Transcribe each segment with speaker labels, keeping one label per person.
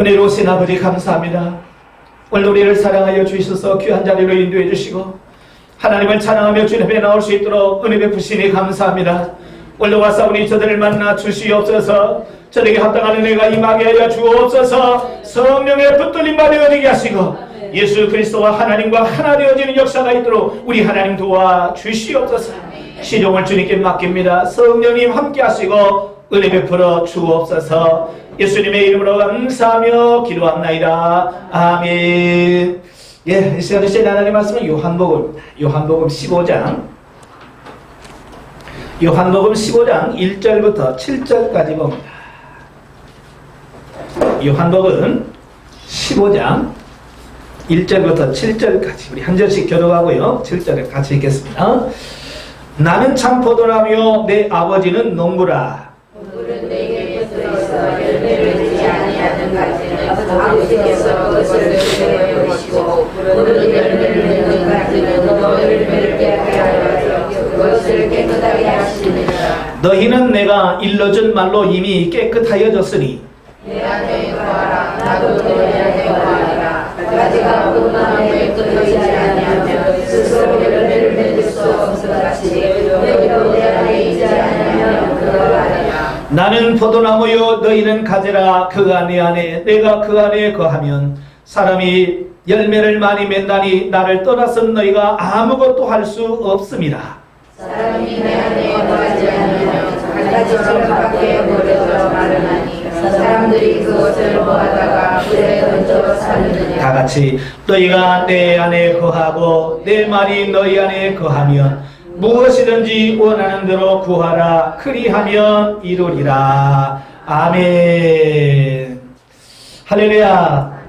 Speaker 1: 은혜로우신 아버지 감사합니다. 오늘 우리를 사랑하여 주셔서 귀한 자리로 인도해 주시고 하나님을 찬양하며 주님 앞에 나올 수 있도록 은혜 베푸시니 감사합니다. 오늘 와사오니 저들을 만나 주시옵소서. 저에게 합당한 은혜가 임하게 하여 주옵소서. 성령의 붙들림 받아 되게 하시고 예수 그리스도와 하나님과 하나 되어지는 역사가 있도록 우리 하나님 도와 주시옵소서. 시종을 주님께 맡깁니다. 성령님 함께 하시고 은혜 베풀어 주옵소서. 예수님의 이름으로 감사하며 기도합나이다. 아멘. 예, 이 시간에 주신 하나님 말씀은 요한복음 15장 1절부터 7절까지 봅니다. 요한복음 15장 1절부터 7절까지 우리 한 절씩 교독하고요. 7절을 같이 읽겠습니다. 나는 참 포도나무요 내 아버지는 농부라.
Speaker 2: 물은 내게 있어 열매를 맺지 아니하는 가지는 아버지께서 그것을 제거해 오시고 물은 열매를 맺는 가지는 더 열매를 맺게 하여 그것을 깨끗하게 하시느니라.
Speaker 1: 너희는 내가 일러준 말로 이미 깨끗하여졌으니
Speaker 2: 내 안에 거하라. 나도 너희 안에 거하리라. 가지가 포도나무에 끊어지지 아니하면 스스로 열매를 맺을 수 없을 같이 너희도 내 안에 있지 아니하면 그러하리라.
Speaker 1: 나는 포도나무요 너희는 가지라. 그가 내 안에 내가 그 안에 거하면 사람이 열매를 많이 맺나니 나를 떠나서는 너희가 아무것도 할 수 없습니다.
Speaker 2: 사람이 내 안에 거하지 않으면 가지처럼 밖에 버려져 마르나니 사람들이 그것을 모아다가 불에 던져 사느니라.
Speaker 1: 다 같이 너희가 내 안에 거하고 내 말이 너희 안에 거하면 무엇이든지 원하는 대로 구하라. 그리하면 이루리라. 아멘. 할렐루야.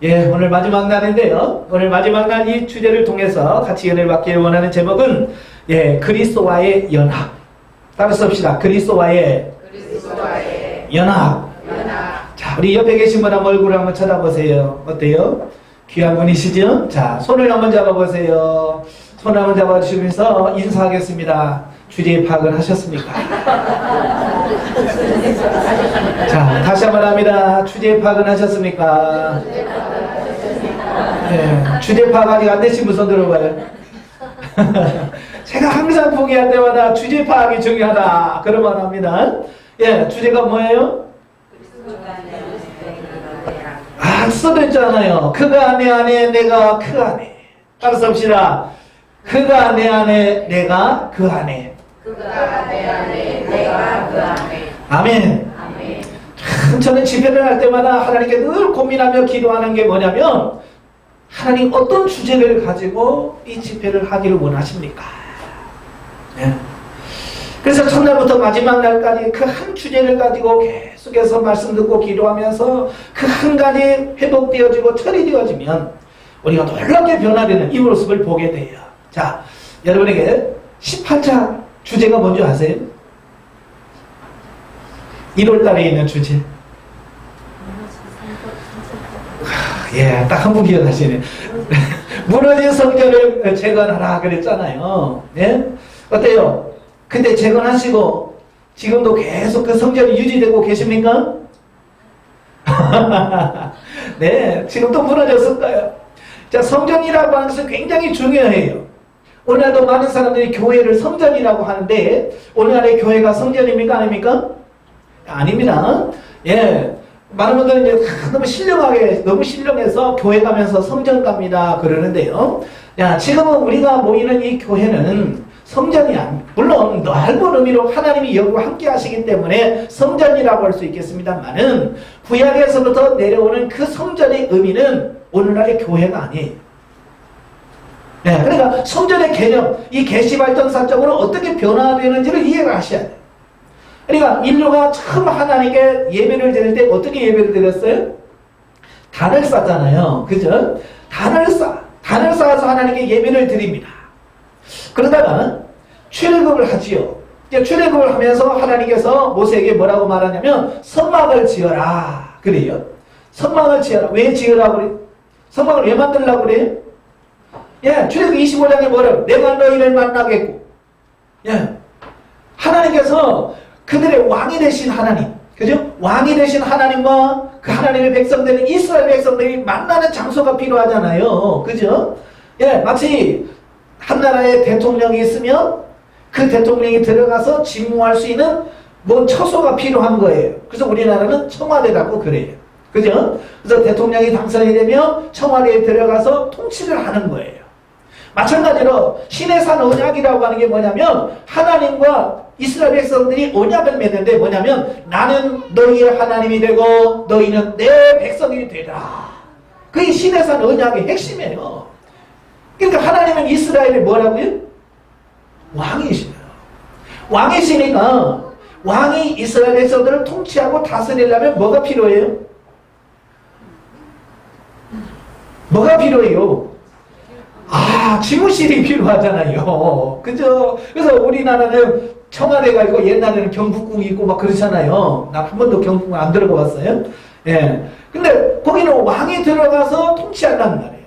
Speaker 1: 예, 오늘 마지막 날인데요. 오늘 마지막 날 이 주제를 통해서 같이 은혜를 받기를 원하는 제목은 그리스도와의 연합. 따라서 봅시다. 그리스도와의 연합. 자, 우리 옆에 계신 분 한번 얼굴을 한번 쳐다보세요. 어때요? 귀한 분이시죠? 자, 손을 한번 잡아보세요. 손을 한번 잡아주시면서 인사하겠습니다. 주제 파악을 하셨습니까? 자, 다시 한번 합니다. 주제 파악은 하셨습니까? 네, 주제 파악 아직 안 되신 분 손 들어봐요. 제가 항상 포기할 때마다 주제 파악이 중요하다. 그런 말 합니다. 예, 주제가 뭐예요? 써져 있잖아요. 그가 내 안에 내가 그 안에. 따라서 봅시다. 그가 내 안에 내가 그 안에.
Speaker 2: 그가 내 안에 내가 그 안에.
Speaker 1: 아멘. 참 저는 집회를 할 때마다 하나님께 늘 고민하며 기도하는 게 뭐냐면 하나님 어떤 주제를 가지고 이 집회를 하기를 원하십니까? 네. 그래서 첫날부터 마지막 날까지 그 한 주제를 가지고 계속해서 말씀 듣고 기도하면서 그 한 가지 회복되어지고 처리되어지면 우리가 놀랍게 변화되는 이 모습을 보게 돼요. 자, 여러분에게 18차 주제가 뭔지 아세요? 1월달에 있는 주제. 예, 딱 한 분 기억하시네. 무너진 성전을 재건하라 그랬잖아요. 예? 어때요? 근데 재건하시고 지금도 계속 그 성전이 유지되고 계십니까? 네, 지금도 무너졌을 거예요. 자, 성전이라고 하는 것은 굉장히 중요해요. 오늘도 많은 사람들이 교회를 성전이라고 하는데 오늘날의 교회가 성전입니까? 아닙니까? 아닙니다. 예, 많은 분들은 이제 너무 신령해서 교회 가면서 성전 갑니다 그러는데요. 야, 지금은 우리가 모이는 이 교회는 성전이 물론 넓은 의미로 하나님이 여기와 함께 하시기 때문에 성전이라고 할 수 있겠습니다만은 구약에서부터 내려오는 그 성전의 의미는 오늘날의 교회가 아니에요. 네, 그러니까 성전의 개념, 이 계시발전사적으로 어떻게 변화되는지를 이해를 하셔야 돼요. 그러니까 인류가 처음 하나님께 예배를 드릴 때 어떻게 예배를 드렸어요? 단을 쌓잖아요. 그죠? 단을 쌓아서 하나님께 예배를 드립니다. 그러다가 출애굽을 하지요. 이제 출애굽을 하면서 하나님께서 모세에게 뭐라고 말하냐면 성막을 지어라 그래요. 성막을 지어라. 왜 지으라고 그래요? 성막을 왜 만들라고 그래요? 예, 출애굽 25장에 뭐래요? 내가 너희를 만나겠고. 예, 하나님께서 그들의 왕이 되신 하나님, 그죠? 왕이 되신 하나님과 그 하나님의 백성들이 이스라엘 백성들이 만나는 장소가 필요하잖아요. 그죠? 예, 마치 한 나라에 대통령이 있으면 그 대통령이 들어가서 직무할 수 있는 뭔 처소가 필요한 거예요. 그래서 우리나라는 청와대라고 그래요. 그죠? 그래서 대통령이 당선이 되면 청와대에 들어가서 통치를 하는 거예요. 마찬가지로 신의 산 언약이라고 하는 게 뭐냐면 하나님과 이스라엘 백성들이 언약을 맺는데 뭐냐면 나는 너희의 하나님이 되고 너희는 내 백성이 되라. 그게 신의 산 언약의 핵심이에요. 그러니까 하나님은 이스라엘이 뭐라고요? 왕이시네요. 왕이시니까 왕이 이스라엘 백성들을 통치하고 다스리려면 뭐가 필요해요? 뭐가 필요해요? 지무실이 필요하잖아요. 그죠? 그래서 우리나라는 청와대가 있고 옛날에는 경복궁이 있고 막 그렇잖아요. 난 한 번도 경복궁 안 들어가 봤어요. 예. 근데 거기는 왕이 들어가서 통치한다는 말이에요.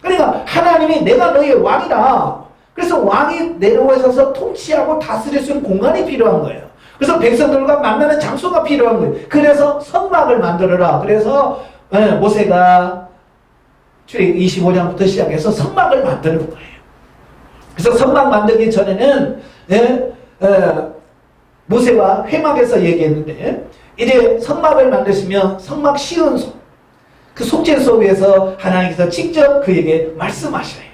Speaker 1: 그러니까 하나님이 내가 너희의 왕이다. 그래서 왕이 내려오셔서 통치하고 다스릴 수 있는 공간이 필요한 거예요. 그래서 백성들과 만나는 장소가 필요한 거예요. 그래서 성막을 만들어라. 그래서 모세가 출애굽기 25장부터 시작해서 성막을 만드는 거예요. 그래서 성막 만들기 전에는 모세와 회막에서 얘기했는데 이제 성막을 만드시면 성막 시온소 그 속죄소 위에서 하나님께서 직접 그에게 말씀하셔요.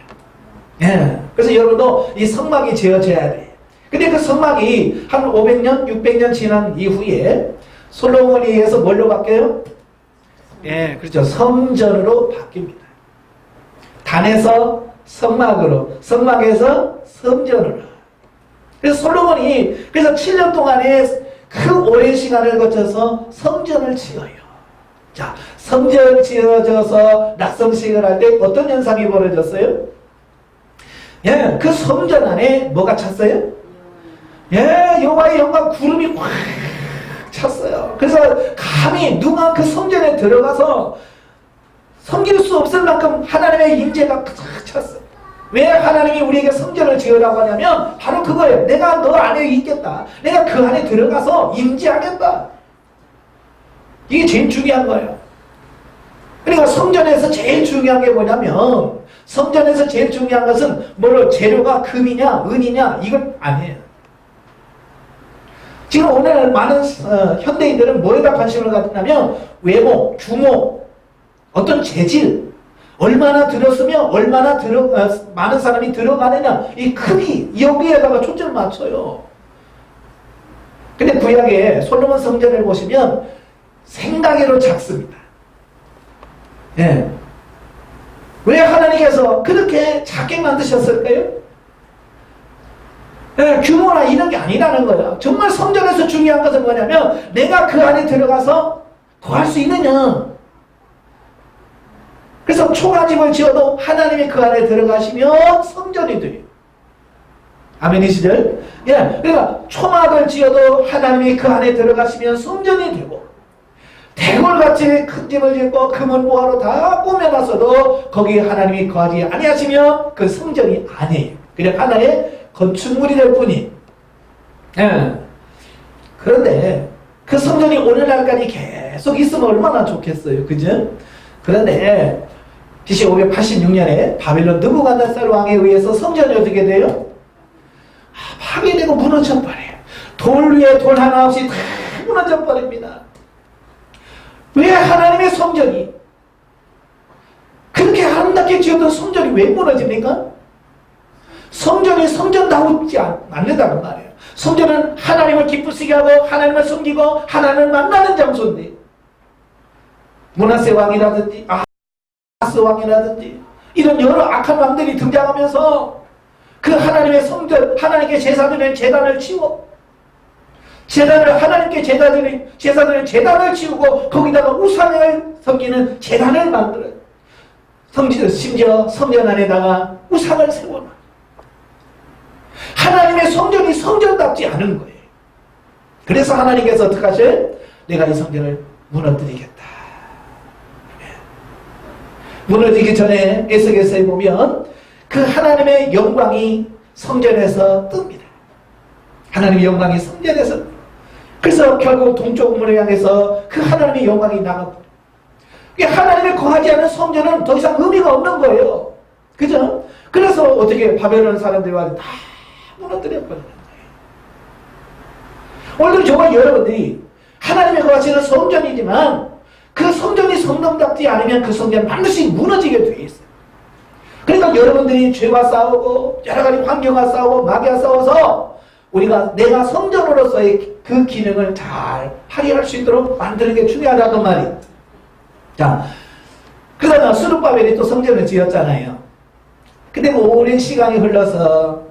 Speaker 1: 그래서 여러분도 이 성막이 지어져야 돼요. 근데 그 성막이 한 500년, 600년 지난 이후에 솔로몬에 의해서 뭘로 바뀌어요? 그렇죠. 성전으로 바뀝니다. 단에서 성막으로, 성막에서 성전으로. 그래서 솔로몬이 그래서 7년 동안에 그 오랜 시간을 거쳐서 성전을 지어요. 자, 성전 지어져서 낙성식을 할 때 어떤 현상이 벌어졌어요? 그 성전 안에 뭐가 찼어요? 여호와의 영광 구름이 확 찼어요. 그래서 감히 누가 그 성전에 들어가서 섬길 수 없을 만큼 하나님의 임재가 탁 찼어요. 왜 하나님이 우리에게 성전을 지으라고 하냐면 바로 그거예요. 내가 너 안에 있겠다. 내가 그 안에 들어가서 임재하겠다. 이게 제일 중요한 거예요. 그러니까 성전에서 제일 중요한 게 뭐냐면 성전에서 제일 중요한 것은 뭐로 재료가 금이냐 은이냐 이건 아니에요. 지금 오늘 많은 현대인들은 뭐에다 관심을 갖냐면 외모, 규모, 어떤 재질, 얼마나 들었으면 얼마나 많은 사람이 들어가느냐 이 크기 여기에다가 초점을 맞춰요. 근데 구약에 솔로몬 성전을 보시면 생각외로 작습니다. 왜 하나님께서 그렇게 작게 만드셨을까요? 규모나 이런 게 아니라는 거야. 정말 성전에서 중요한 것은 뭐냐면 내가 그 안에 들어가서 거할 수 있느냐. 그래서 초가집을 지어도 하나님이 그 안에 들어가시면 성전이 돼요. 아멘이시죠? 그러니까 초막을 지어도 하나님이 그 안에 들어가시면 성전이 되고 대궐같이 큰 집을 짓고 금은보화로 다 꾸며놨어도 거기에 하나님이 거하지 아니하시면 그 성전이 아니에요. 그냥 하나의 건축물이 될 뿐이. 그런데 그 성전이 오늘날까지 계속 있으면 얼마나 좋겠어요. 그죠? 그런데 BC 586년에 바빌론 느부갓네살 왕에 의해서 성전이 어떻게 돼요? 파괴되고 무너져 버려요. 돌 위에 돌 하나 없이 다 무너져 버립니다. 왜 하나님의 성전이 그렇게 아름답게 지었던 성전이 왜 무너집니까? 성전이 성전다우지 않는다는 말이에요. 성전은 하나님을 기쁘시게 하고 하나님을 섬기고 하나님을 만나는 장소인데 므낫세 왕이라든지 아하스 왕이라든지 이런 여러 악한 왕들이 등장하면서 그 하나님의 성전, 하나님께 제사드리는 제단을 치워 하나님께 제사드리는 제단을 치우고 거기다가 우상을 섬기는 제단을 만들어요. 심지어 성전 안에다가 우상을 세워놔. 하나님의 성전이 성전답지 않은 거예요. 그래서 하나님께서 어떻게 하셔요? 내가 이 성전을 무너뜨리겠다. 무너지기 전에 에스겔서에 보면 그 하나님의 영광이 성전에서 뜹니다. 하나님의 영광이 성전에서 그래서 결국 동쪽 문을 향해서 그 하나님의 영광이 나가고, 하나님이 거하지 않은 성전은 더 이상 의미가 없는 거예요. 그죠? 그래서 어떻게 바벨론 사람들이 와서 다 무너뜨려버리는 거예요. 오늘도 정말 여러분들이 하나님의 거하시는 성전이지만 그 성전이 성dom답지 않으면 그 성전은 반드시 무너지게 되어 있어요. 그러니까 여러분들이 죄와 싸우고 여러 가지 환경과 싸우고 마귀와 싸워서 우리가 내가 성전으로서의 그 기능을 잘 발휘할 수 있도록 만드는 게 중요하다는 말이에요. 자, 그러나 스룹바벨이 또 성전을 지었잖아요. 근데 오랜 시간이 흘러서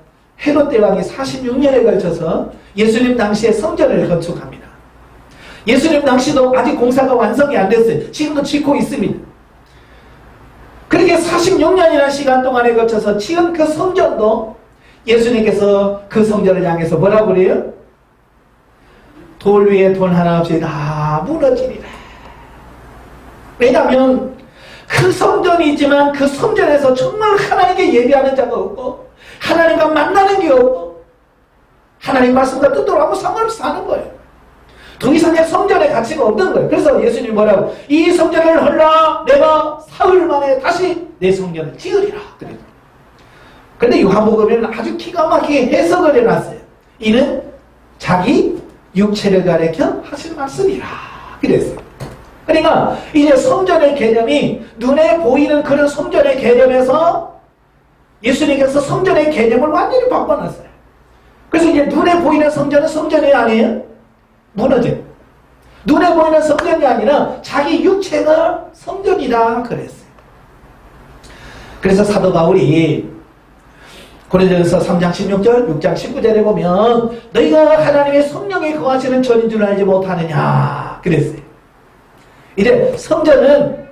Speaker 1: 헤롯 대왕이 46년에 걸쳐서 예수님 당시에 성전을 건축합니다. 예수님 당시도 아직 공사가 완성이 안 됐어요. 지금도 짓고 있습니다. 그렇게 46년이라는 시간 동안에 걸쳐서 지은 그 성전도 예수님께서 그 성전을 향해서 뭐라고 그래요? 돌 위에 돈 하나 없이 다 무너지리라. 왜냐하면 그 성전이 있지만 그 성전에서 정말 하나님께 예배하는 자가 없고 하나님과 만나는 게 없고 하나님 말씀과 뜻대로 아무 상관없이 사는 거예요. 더 이상의 성전의 가치가 없는 거예요. 그래서 예수님이 뭐라고? 이 성전을 헐라 내가 사흘 만에 다시 내 성전을 지으리라. 그런데 요한복음에는 아주 기가 막히게 해석을 해놨어요. 이는 자기 육체를 가리켜 하신 말씀이라. 그랬어요. 그러니까 이제 성전의 개념이 눈에 보이는 그런 성전의 개념에서 예수님께서 성전의 개념을 완전히 바꿔놨어요. 그래서 이제 눈에 보이는 성전은 성전이 아니에요. 무너져. 눈에 보이는 성전이 아니라 자기 육체가 성전이다 그랬어요. 그래서 사도 바울이 고린도전서 3장 16절, 6장 19절에 보면 너희가 하나님의 성령에 거하시는 전인 줄 알지 못하느냐 그랬어요. 이제 성전은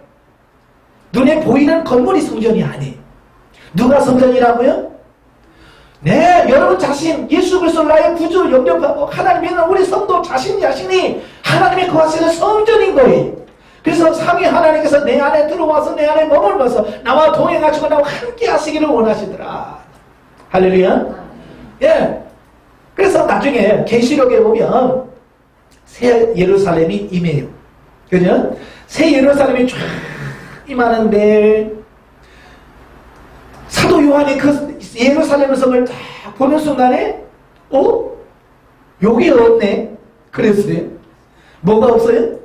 Speaker 1: 눈에 보이는 건물이 성전이 아니에요. 누가 성전이라고요? 네, 여러분 자신 예수 그리스도 나의 구주를 영접하고 하나님의 우리 성도 자신이 하나님의 거하시는 성전인 거예요. 그래서 삼위 하나님께서 내 안에 들어와서 내 안에 머물면서 나와 동행하시고 나와 함께 하시기를 원하시더라. 할렐루야. 예. 그래서 나중에 계시록에 보면 새 예루살렘이 임해요. 그죠? 새 예루살렘이 쫙 임하는데 사도 요한이 그 예루살렘 성을 딱 보는 순간에 여기 없네 그랬어요. 뭐가 없어요?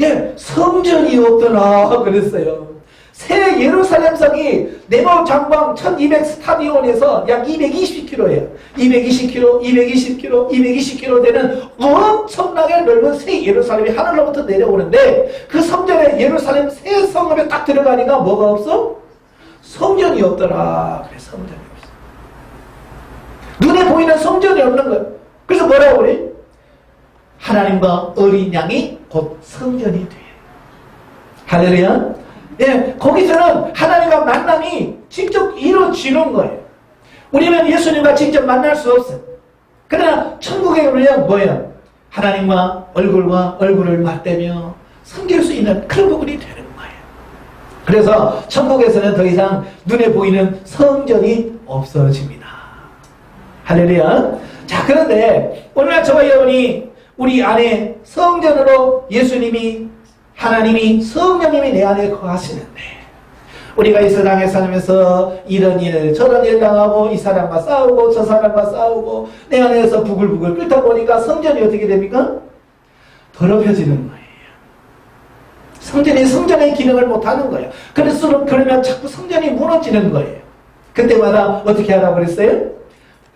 Speaker 1: 예, 성전이 없더라 그랬어요. 새 예루살렘 성이 네모 장방 1200 스타디온에서 약 220km예요. 220km, 220km, 220km 되는 엄청나게 넓은 새 예루살렘이 하늘로부터 내려오는데 그 성전에 예루살렘 새 성읍에 딱 들어가니까 뭐가 없어? 성전이 없더라. 그래, 성전이 없어. 눈에 보이는 성전이 없는 거예요. 그래서 뭐라고 그래? 하나님과 어린 양이 곧 성전이 돼. 할렐루야. 예, 거기서는 하나님과 만남이 직접 이루어지는 거예요. 우리는 예수님과 직접 만날 수 없어요. 그러나 천국에 오면 뭐예요? 하나님과 얼굴을 맞대며 섬길 수 있는 그런 부분이 되는 거예요. 그래서 천국에서는 더 이상 눈에 보이는 성전이 없어집니다. 할렐루야. 자, 그런데 오늘날 저와 여러분이 우리 안에 성전으로 예수님이 하나님이 성령님이 내 안에 거하시는데 우리가 이 세상에 살면서 이런 일 저런 일 당하고 이 사람과 싸우고 저 사람과 싸우고 내 안에서 부글부글 끓다 보니까 성전이 어떻게 됩니까? 더럽혀지는 거예요. 성전이 성전의 기능을 못하는 거예요. 그러면 자꾸 성전이 무너지는 거예요. 그때마다 어떻게 하라고 그랬어요?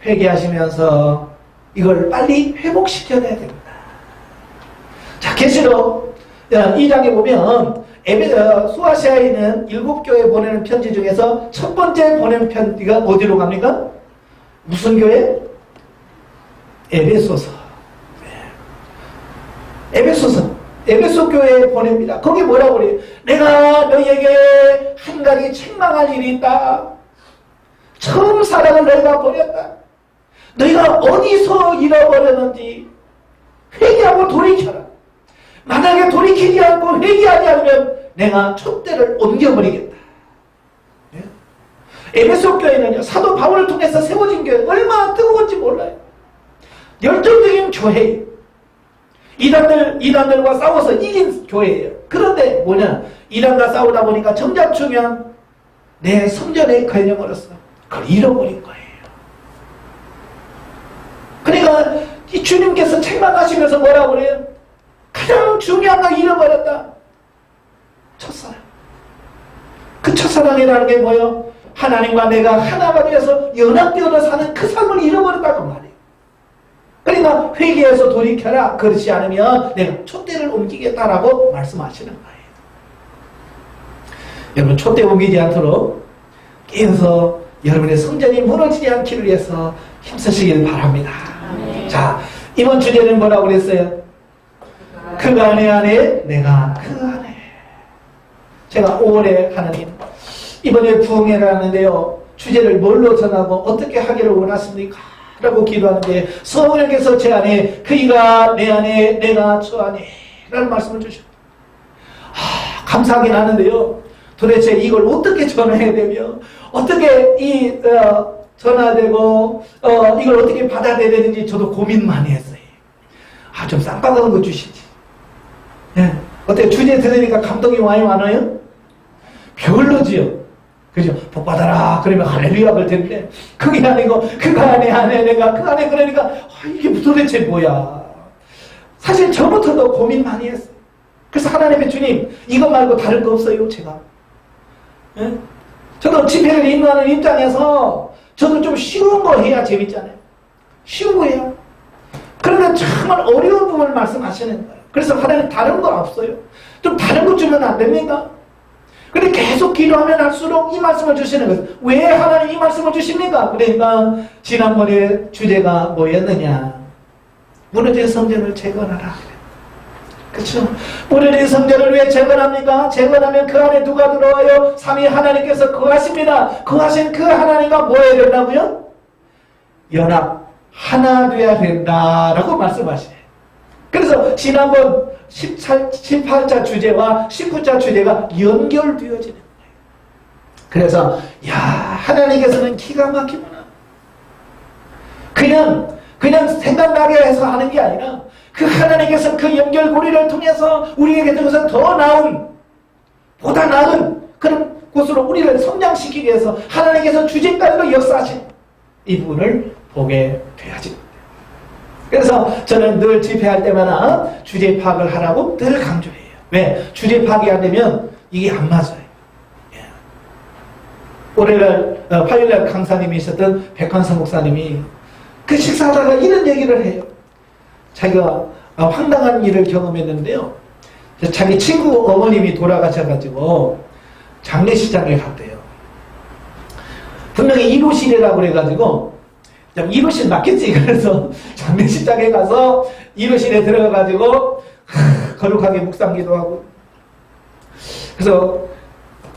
Speaker 1: 회개하시면서 이걸 빨리 회복시켜내야 됩니다. 자, 계시록 2장에 보면 소아시아에 있는 7교회 보내는 편지 중에서 첫 번째 보낸 편지가 어디로 갑니까? 무슨 교회? 에베소서. 에베소 교회에 보냅니다. 거기 뭐라고 그래요? 내가 너희에게 한 가지 책망할 일이 있다. 처음 사랑을 너희가 버렸다. 너희가 어디서 잃어버렸는지 회개하고 돌이켜라. 만약에 돌이키지 않고 회개하지 않으면 내가 촛대를 옮겨버리겠다. 에베소 교회는요, 사도 바울을 통해서 세워진 교회 얼마나 뜨거운지 몰라요. 열정적인 교회. 이단들과 싸워서 이긴 교회예요. 그런데 뭐냐? 이단과 싸우다 보니까 정작 중요한 내 성전의 개념으로서 그걸 잃어버린 거예요. 그러니까 이 주님께서 책망하시면서 뭐라고 그래요? 가장 중요한 걸 잃어버렸다. 첫사랑. 그 첫사랑이라는 게 뭐예요? 하나님과 내가 하나가 되어서 연합되어 사는 그 삶을 잃어버렸다고 말이에요. 그러니까 회개해서 돌이켜라. 그렇지 않으면 내가 촛대를 옮기겠다라고 말씀하시는 거예요. 여러분 촛대 옮기지 않도록 깨어서 여러분의 성전이 무너지지 않기를 위해서 힘쓰시길 바랍니다. 자, 이번 주제는 뭐라고 그랬어요? 그가 내 안에 내가 그 안에. 제가 5월에 하나님 이번에 부흥회를 하는데요, 주제를 뭘로 전하고 어떻게 하기를 원하십니까? 라고 기도하는데 성령께서 제 안에, 그이가 내 안에 내가 저 안에 라는 말씀을 주셨습니다. 감사하긴 하는데요, 도대체 이걸 어떻게 전해야 되며 어떻게 전화되고 이걸 어떻게 받아들여야 되는지 저도 고민 많이 했어요. 좀 쌈박한 거 주시지. 예. 어때요? 주제 들으니까 감동이 많이 많아요? 별로지요. 그죠? 복 받아라 그러면 할렐루야 그럴 텐데 그게 아니고 그가 안에 내가 그 안에, 그러니까 이게 도대체 뭐야. 사실 저부터도 고민 많이 했어요. 그래서 하나님의 주님 이거 말고 다른 거 없어요 제가. 예? 저도 집회를 인도하는 입장에서 저도 좀 쉬운 거 해야 재밌잖아요. 쉬운 거 해야. 그런데 정말 어려운 부분을 말씀하시는 거예요. 그래서 하나님 다른 거 없어요. 좀 다른 거 주면 안 됩니까? 근데 계속 기도하면 할수록 이 말씀을 주시는 거예요. 왜 하나님 이 말씀을 주십니까? 그러니까 지난번에 주제가 뭐였느냐? 무너진 성전을 재건하라. 그렇죠? 무너진 성전을 왜 재건합니까? 재건하면 그 안에 누가 들어와요? 삼위 하나님께서 거하십니다. 거하신 그 하나님과 뭐 해야 된다고요? 연합 하나 돼야 된다라고 말씀하시네요. 그래서 지난번 18자 주제와 19자 주제가 연결되어지는 거예요. 그래서 야, 하나님께서는 기가 막히구나. 그냥 생각나게 해서 하는 게 아니라 그 하나님께서 그 연결고리를 통해서 우리에게 들어서 더 나은, 보다 나은 그런 곳으로 우리를 성장시키기 위해서 하나님께서 주제까지도 역사하신 이 부분을 보게 되어집니다. 그래서 저는 늘 집회할 때마다 주제 파악을 하라고 늘 강조해요. 왜? 주제 파악이 안 되면 이게 안 맞아요. 예. 올해날 화요일날 강사님이 있었던 백환성 목사님이 그 식사하다가 이런 얘기를 해요. 자기가 황당한 일을 경험했는데요, 자기 친구 어머님이 돌아가셔가지고 장례식장에 갔대요. 분명히 이루실이라고 그래가지고 이루실 맞겠지. 그래서 장례식장에 가서 이루실에 들어가가지고 거룩하게 묵상기도 하고, 그래서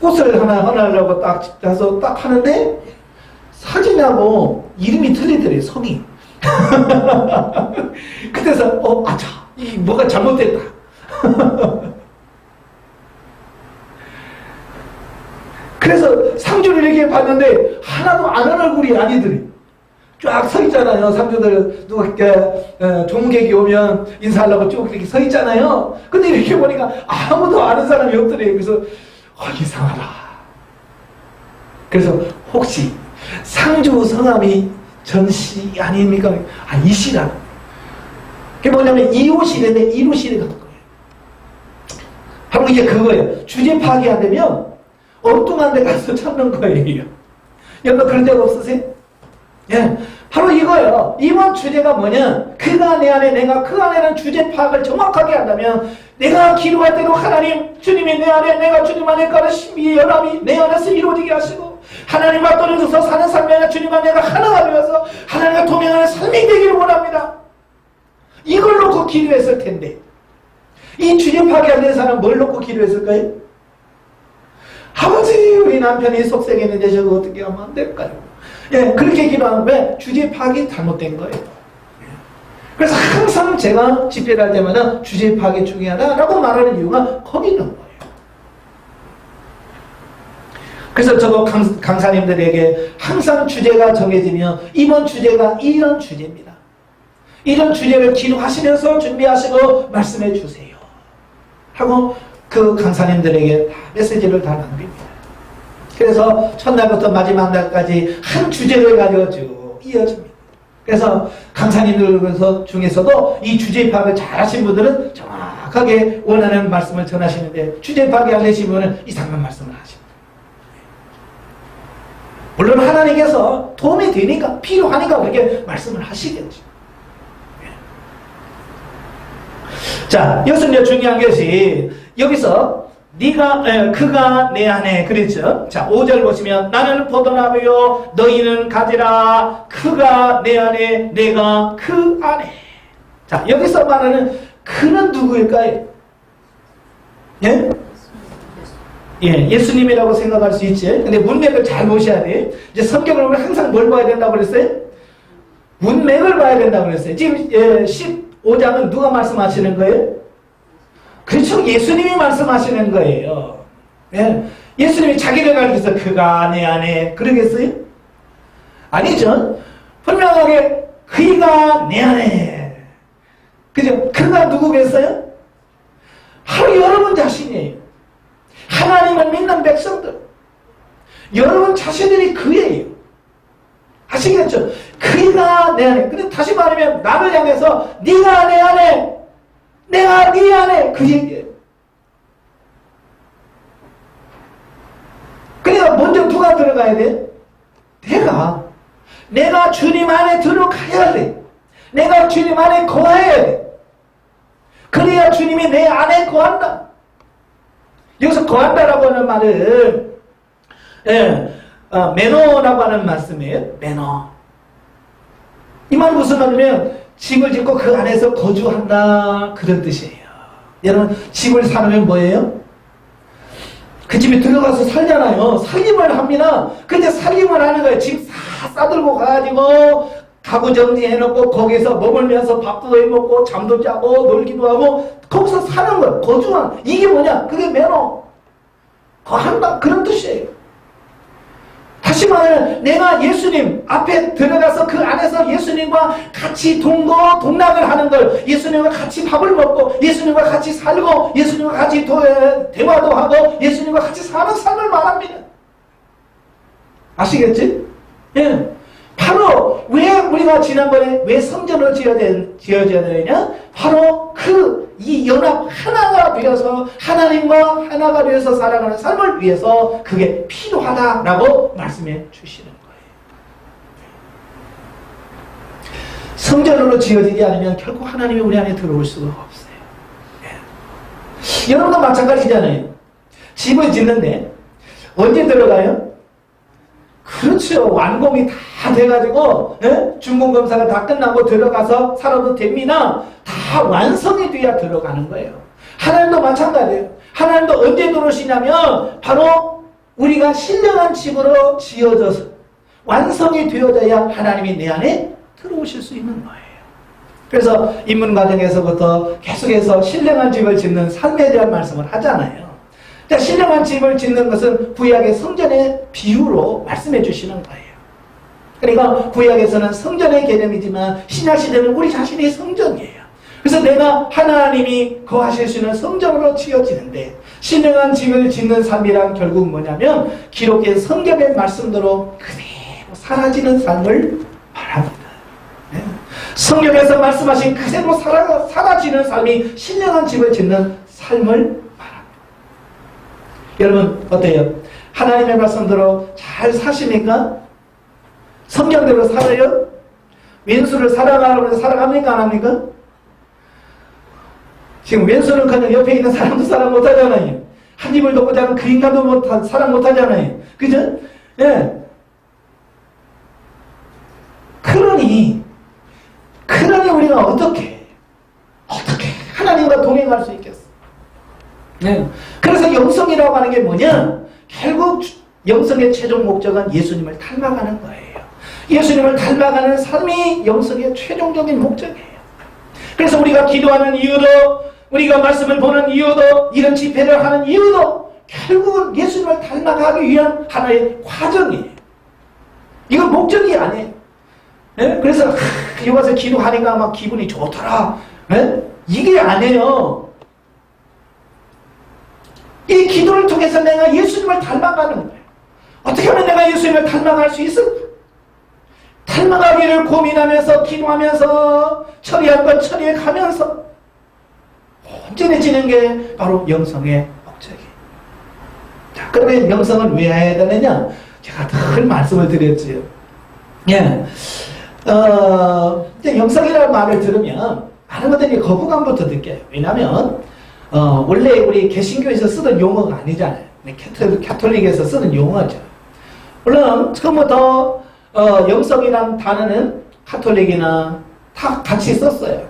Speaker 1: 꽃을 하나 하려고 딱 가서 딱 하는데 사진하고 이름이 틀리더래요. 성이. 그때서 이 뭐가 잘못됐다. 그래서 상주를 이렇게 봤는데 하나도 안 하는 얼굴이 아니더래. 쫙 서 있잖아요. 상주들 누가 종객이 오면 인사하려고 쭉 이렇게 서 있잖아요. 근데 이렇게 보니까 아무도 아는 사람이 없더래요. 그래서 이상하다. 그래서 혹시 상주 성함이 전씨 아닙니까? 이씨라는. 그게 뭐냐면 이호실인데 이루실이 간 거예요. 바로 이게 그거예요. 주제 파악이 안 되면 엉뚱한 데 가서 찾는 거예요. 여러분 그런 적 없으세요? 예, 바로 이거예요. 이번 주제가 뭐냐? 그가 내 안에 내가 그 안에는 주제 파악을 정확하게 한다면 내가 기도할 때도 하나님, 주님이 내 안에 내가 주님 안에 가는 신비의 연합이 내 안에서 이루어지게 하시고, 하나님과 떨어져서 사는 삶이 아니라 주님과 내가 하나가 되어서 하나님과 동행하는 삶이 되기를 원합니다. 이걸 놓고 기도했을 텐데 이 주제 파악이 안 된 사람은 뭘 놓고 기도했을까요? 아버지, 우리 남편이 속썩했는데 저거 어떻게 하면 안 될까요? 예, 그렇게 기도하는 왜? 주제 파악이 잘못된 거예요. 그래서 항상 제가 집회를 할 때마다 주제 파악이 중요하다라고 말하는 이유가 거기 있는 거예요. 그래서 저도 강사님들에게 항상 주제가 정해지면 이번 주제가 이런 주제입니다. 이런 주제를 기록하시면서 준비하시고 말씀해 주세요 하고 그 강사님들에게 다 메시지를 다 남깁니다. 그래서 첫날부터 마지막 날까지 한 주제를 가지고 쭉 이어집니다. 그래서 강사님들 중에서도 이 주제 파악을 잘 하신 분들은 정확하게 원하는 말씀을 전하시는데, 주제 파악이 안 되신 분은 이상한 말씀을 하십니다. 물론 하나님께서 도움이 되니까, 필요하니까 그렇게 말씀을 하시겠죠. 자, 여기서 중요한 것이, 여기서 그가 내 안에, 그랬죠. 자, 5절 보시면, 나는 포도나무요 너희는 가지라. 그가 내 안에, 내가 그 안에. 자, 여기서 말하는 그는 누구일까요? 예? 예, 예수님이라고 생각할 수 있지. 근데 문맥을 잘 보셔야 돼. 이제 성경을 우리 항상 뭘 봐야 된다고 그랬어요? 문맥을 봐야 된다고 그랬어요. 지금 15장은 누가 말씀하시는 거예요? 그렇죠. 예수님이 말씀하시는 거예요. 예. 예수님이 자기를 가리켜서 그가 내 안에 그러겠어요? 아니죠. 분명하게 그가 내 안에. 그죠? 그가 누구겠어요? 바로 여러분 자신이에요. 하나님을 믿는 백성들. 여러분 자신들이 그예요. 아시겠죠? 그가 내 안에. 근데 다시 말하면 나를 향해서 네가 내 안에, 내가 네 안에, 그 얘기예요. 그러니까 먼저 누가 들어가야 돼? 내가 주님 안에 들어가야 돼. 내가 주님 안에 거해야 돼. 그래야 주님이 내 안에 거한다. 여기서 거한다라고 하는 말은 매너라고 하는 말씀이에요. 매너. 이 말이 무슨 말이냐면 집을 짓고 그 안에서 거주한다, 그런 뜻이에요. 여러분, 집을 사놓으면 뭐예요? 그 집에 들어가서 살잖아요. 살림을 합니다. 근데 살림을 하는 거예요. 집 싸들고 가가지고 가구 정리해놓고 거기서 머물면서 밥도 해먹고 잠도 자고 놀기도 하고 거기서 사는 거예요. 거주한. 이게 뭐냐? 그게 매너. 거한다, 그런 뜻이에요. 다시 말하면 내가 예수님 앞에 들어가서 그 안에서 예수님과 같이 동락을 하는 걸, 예수님과 같이 밥을 먹고 예수님과 같이 살고 예수님과 같이 대화도 하고 예수님과 같이 사는 삶을 말합니다. 아시겠지? 예. 바로 왜 우리가 지난번에 왜 성전을 지어져야 되느냐? 바로 이 연합 하나가 되어서 하나님과 하나가 되어서 살아가는 삶을 위해서 그게 필요하다라고 말씀해 주시는 거예요. 성전으로 지어지지 않으면 결국 하나님이 우리 안에 들어올 수가 없어요. 네. 여러분도 마찬가지잖아요. 집을 짓는데 언제 들어가요? 그렇죠. 완공이 다 돼가지고 준공검사가 다 끝나고 들어가서 살아도 됩니다. 다 완성이 돼야 들어가는 거예요. 하나님도 마찬가지예요. 하나님도 언제 들어오시냐면 바로 우리가 신령한 집으로 지어져서 완성이 되어져야 하나님이 내 안에 들어오실 수 있는 거예요. 그래서 입문 과정에서부터 계속해서 신령한 집을 짓는 삶에 대한 말씀을 하잖아요. 신령한 집을 짓는 것은 구약의 성전의 비유로 말씀해 주시는 거예요. 그러니까 구약에서는 성전의 개념이지만 신약시대는 우리 자신이 성전이에요. 그래서 내가 하나님이 거하실 수 있는 성전으로 지어지는데, 신령한 집을 짓는 삶이란 결국 뭐냐면 기록된 성경의 말씀대로 그대로 사라지는 삶을 말합니다. 성경에서 말씀하신 그대로 사라지는 삶이 신령한 집을 짓는 삶을 여러분 어때요? 하나님의 말씀대로 잘 사십니까? 성경대로 살아요? 왼수를 사랑하라고 해서 살아갑니까? 안 합니까? 지금 왼수는 그냥 옆에 있는 사람도 사랑 못하잖아요. 한 입을 놓고 자는 그 인간도 사랑 못하잖아요. 그죠? 예. 그러니 우리가 어떻게 하나님과 동행할 수 있겠어? 네. 그래서 영성이라고 하는 게 뭐냐? 결국 영성의 최종 목적은 예수님을 닮아가는 거예요. 예수님을 닮아가는 삶이 영성의 최종적인 목적이에요. 그래서 우리가 기도하는 이유도, 우리가 말씀을 보는 이유도, 이런 집회를 하는 이유도 결국은 예수님을 닮아가기 위한 하나의 과정이에요. 이건 목적이 아니에요. 예? 그래서 여기 와서 기도하니까 막 기분이 좋더라. 예? 이게 아니에요. 이 기도를 통해서 내가 예수님을 닮아가는 거예요. 어떻게 하면 내가 예수님을 닮아갈 수 있을까? 닮아가기를 고민하면서 기도하면서 처리할 건 처리해 가면서 온전해지는 게 바로 영성의 목적이에요. 자, 그러면 영성을 왜 해야 되느냐? 제가 늘 말씀을 드렸지요. 예. 이제 영성이라는 말을 들으면 많은 분들이 거부감부터 느껴요. 왜냐하면 원래 우리 개신교에서 쓰던 용어가 아니잖아요. 캐톨릭에서 쓰는 용어죠. 물론 처음부터 영성이라는 단어는 카톨릭이나 다 같이 썼어요.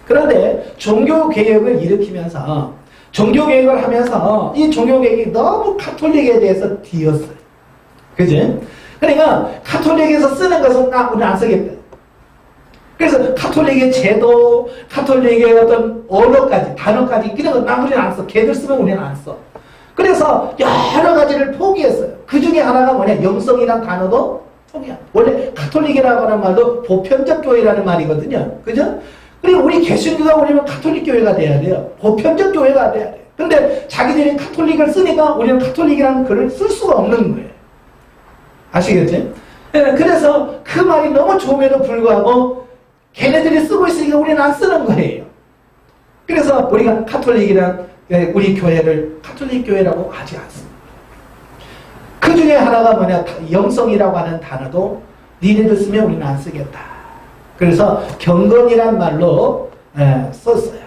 Speaker 1: 그런데 종교개혁을 일으키면서 종교개혁을 하면서 이 종교개혁이 너무 카톨릭에 대해서 뒤였어요. 그지? 그러니까 카톨릭에서 쓰는 것은 우리는 안 쓰겠다. 그래서 카톨릭의 제도, 카톨릭의 어떤 언어까지, 단어까지 이런 거 우리는 안 써. 걔들 쓰면 우리는 안 써. 그래서 여러 가지를 포기했어요. 그 중에 하나가 뭐냐? 영성이라는 단어도 포기한. 원래 카톨릭이라고 하는 말도 보편적 교회라는 말이거든요. 그죠? 그리고 우리 개신교가 우리는 카톨릭 교회가 돼야 돼요. 보편적 교회가 돼야 돼요. 근데 자기들이 카톨릭을 쓰니까 우리는 카톨릭이라는 글을 쓸 수가 없는 거예요. 아시겠지? 네, 그래서 그 말이 너무 좋음에도 불구하고 걔네들이 쓰고 있으니까 우리는 안 쓰는 거예요. 그래서 우리가 카톨릭이란 우리 교회를 카톨릭 교회라고 하지 않습니다. 그 중에 하나가 뭐냐? 영성이라고 하는 단어도 니네들 쓰면 우리는 안 쓰겠다. 그래서 경건이란 말로 썼어요.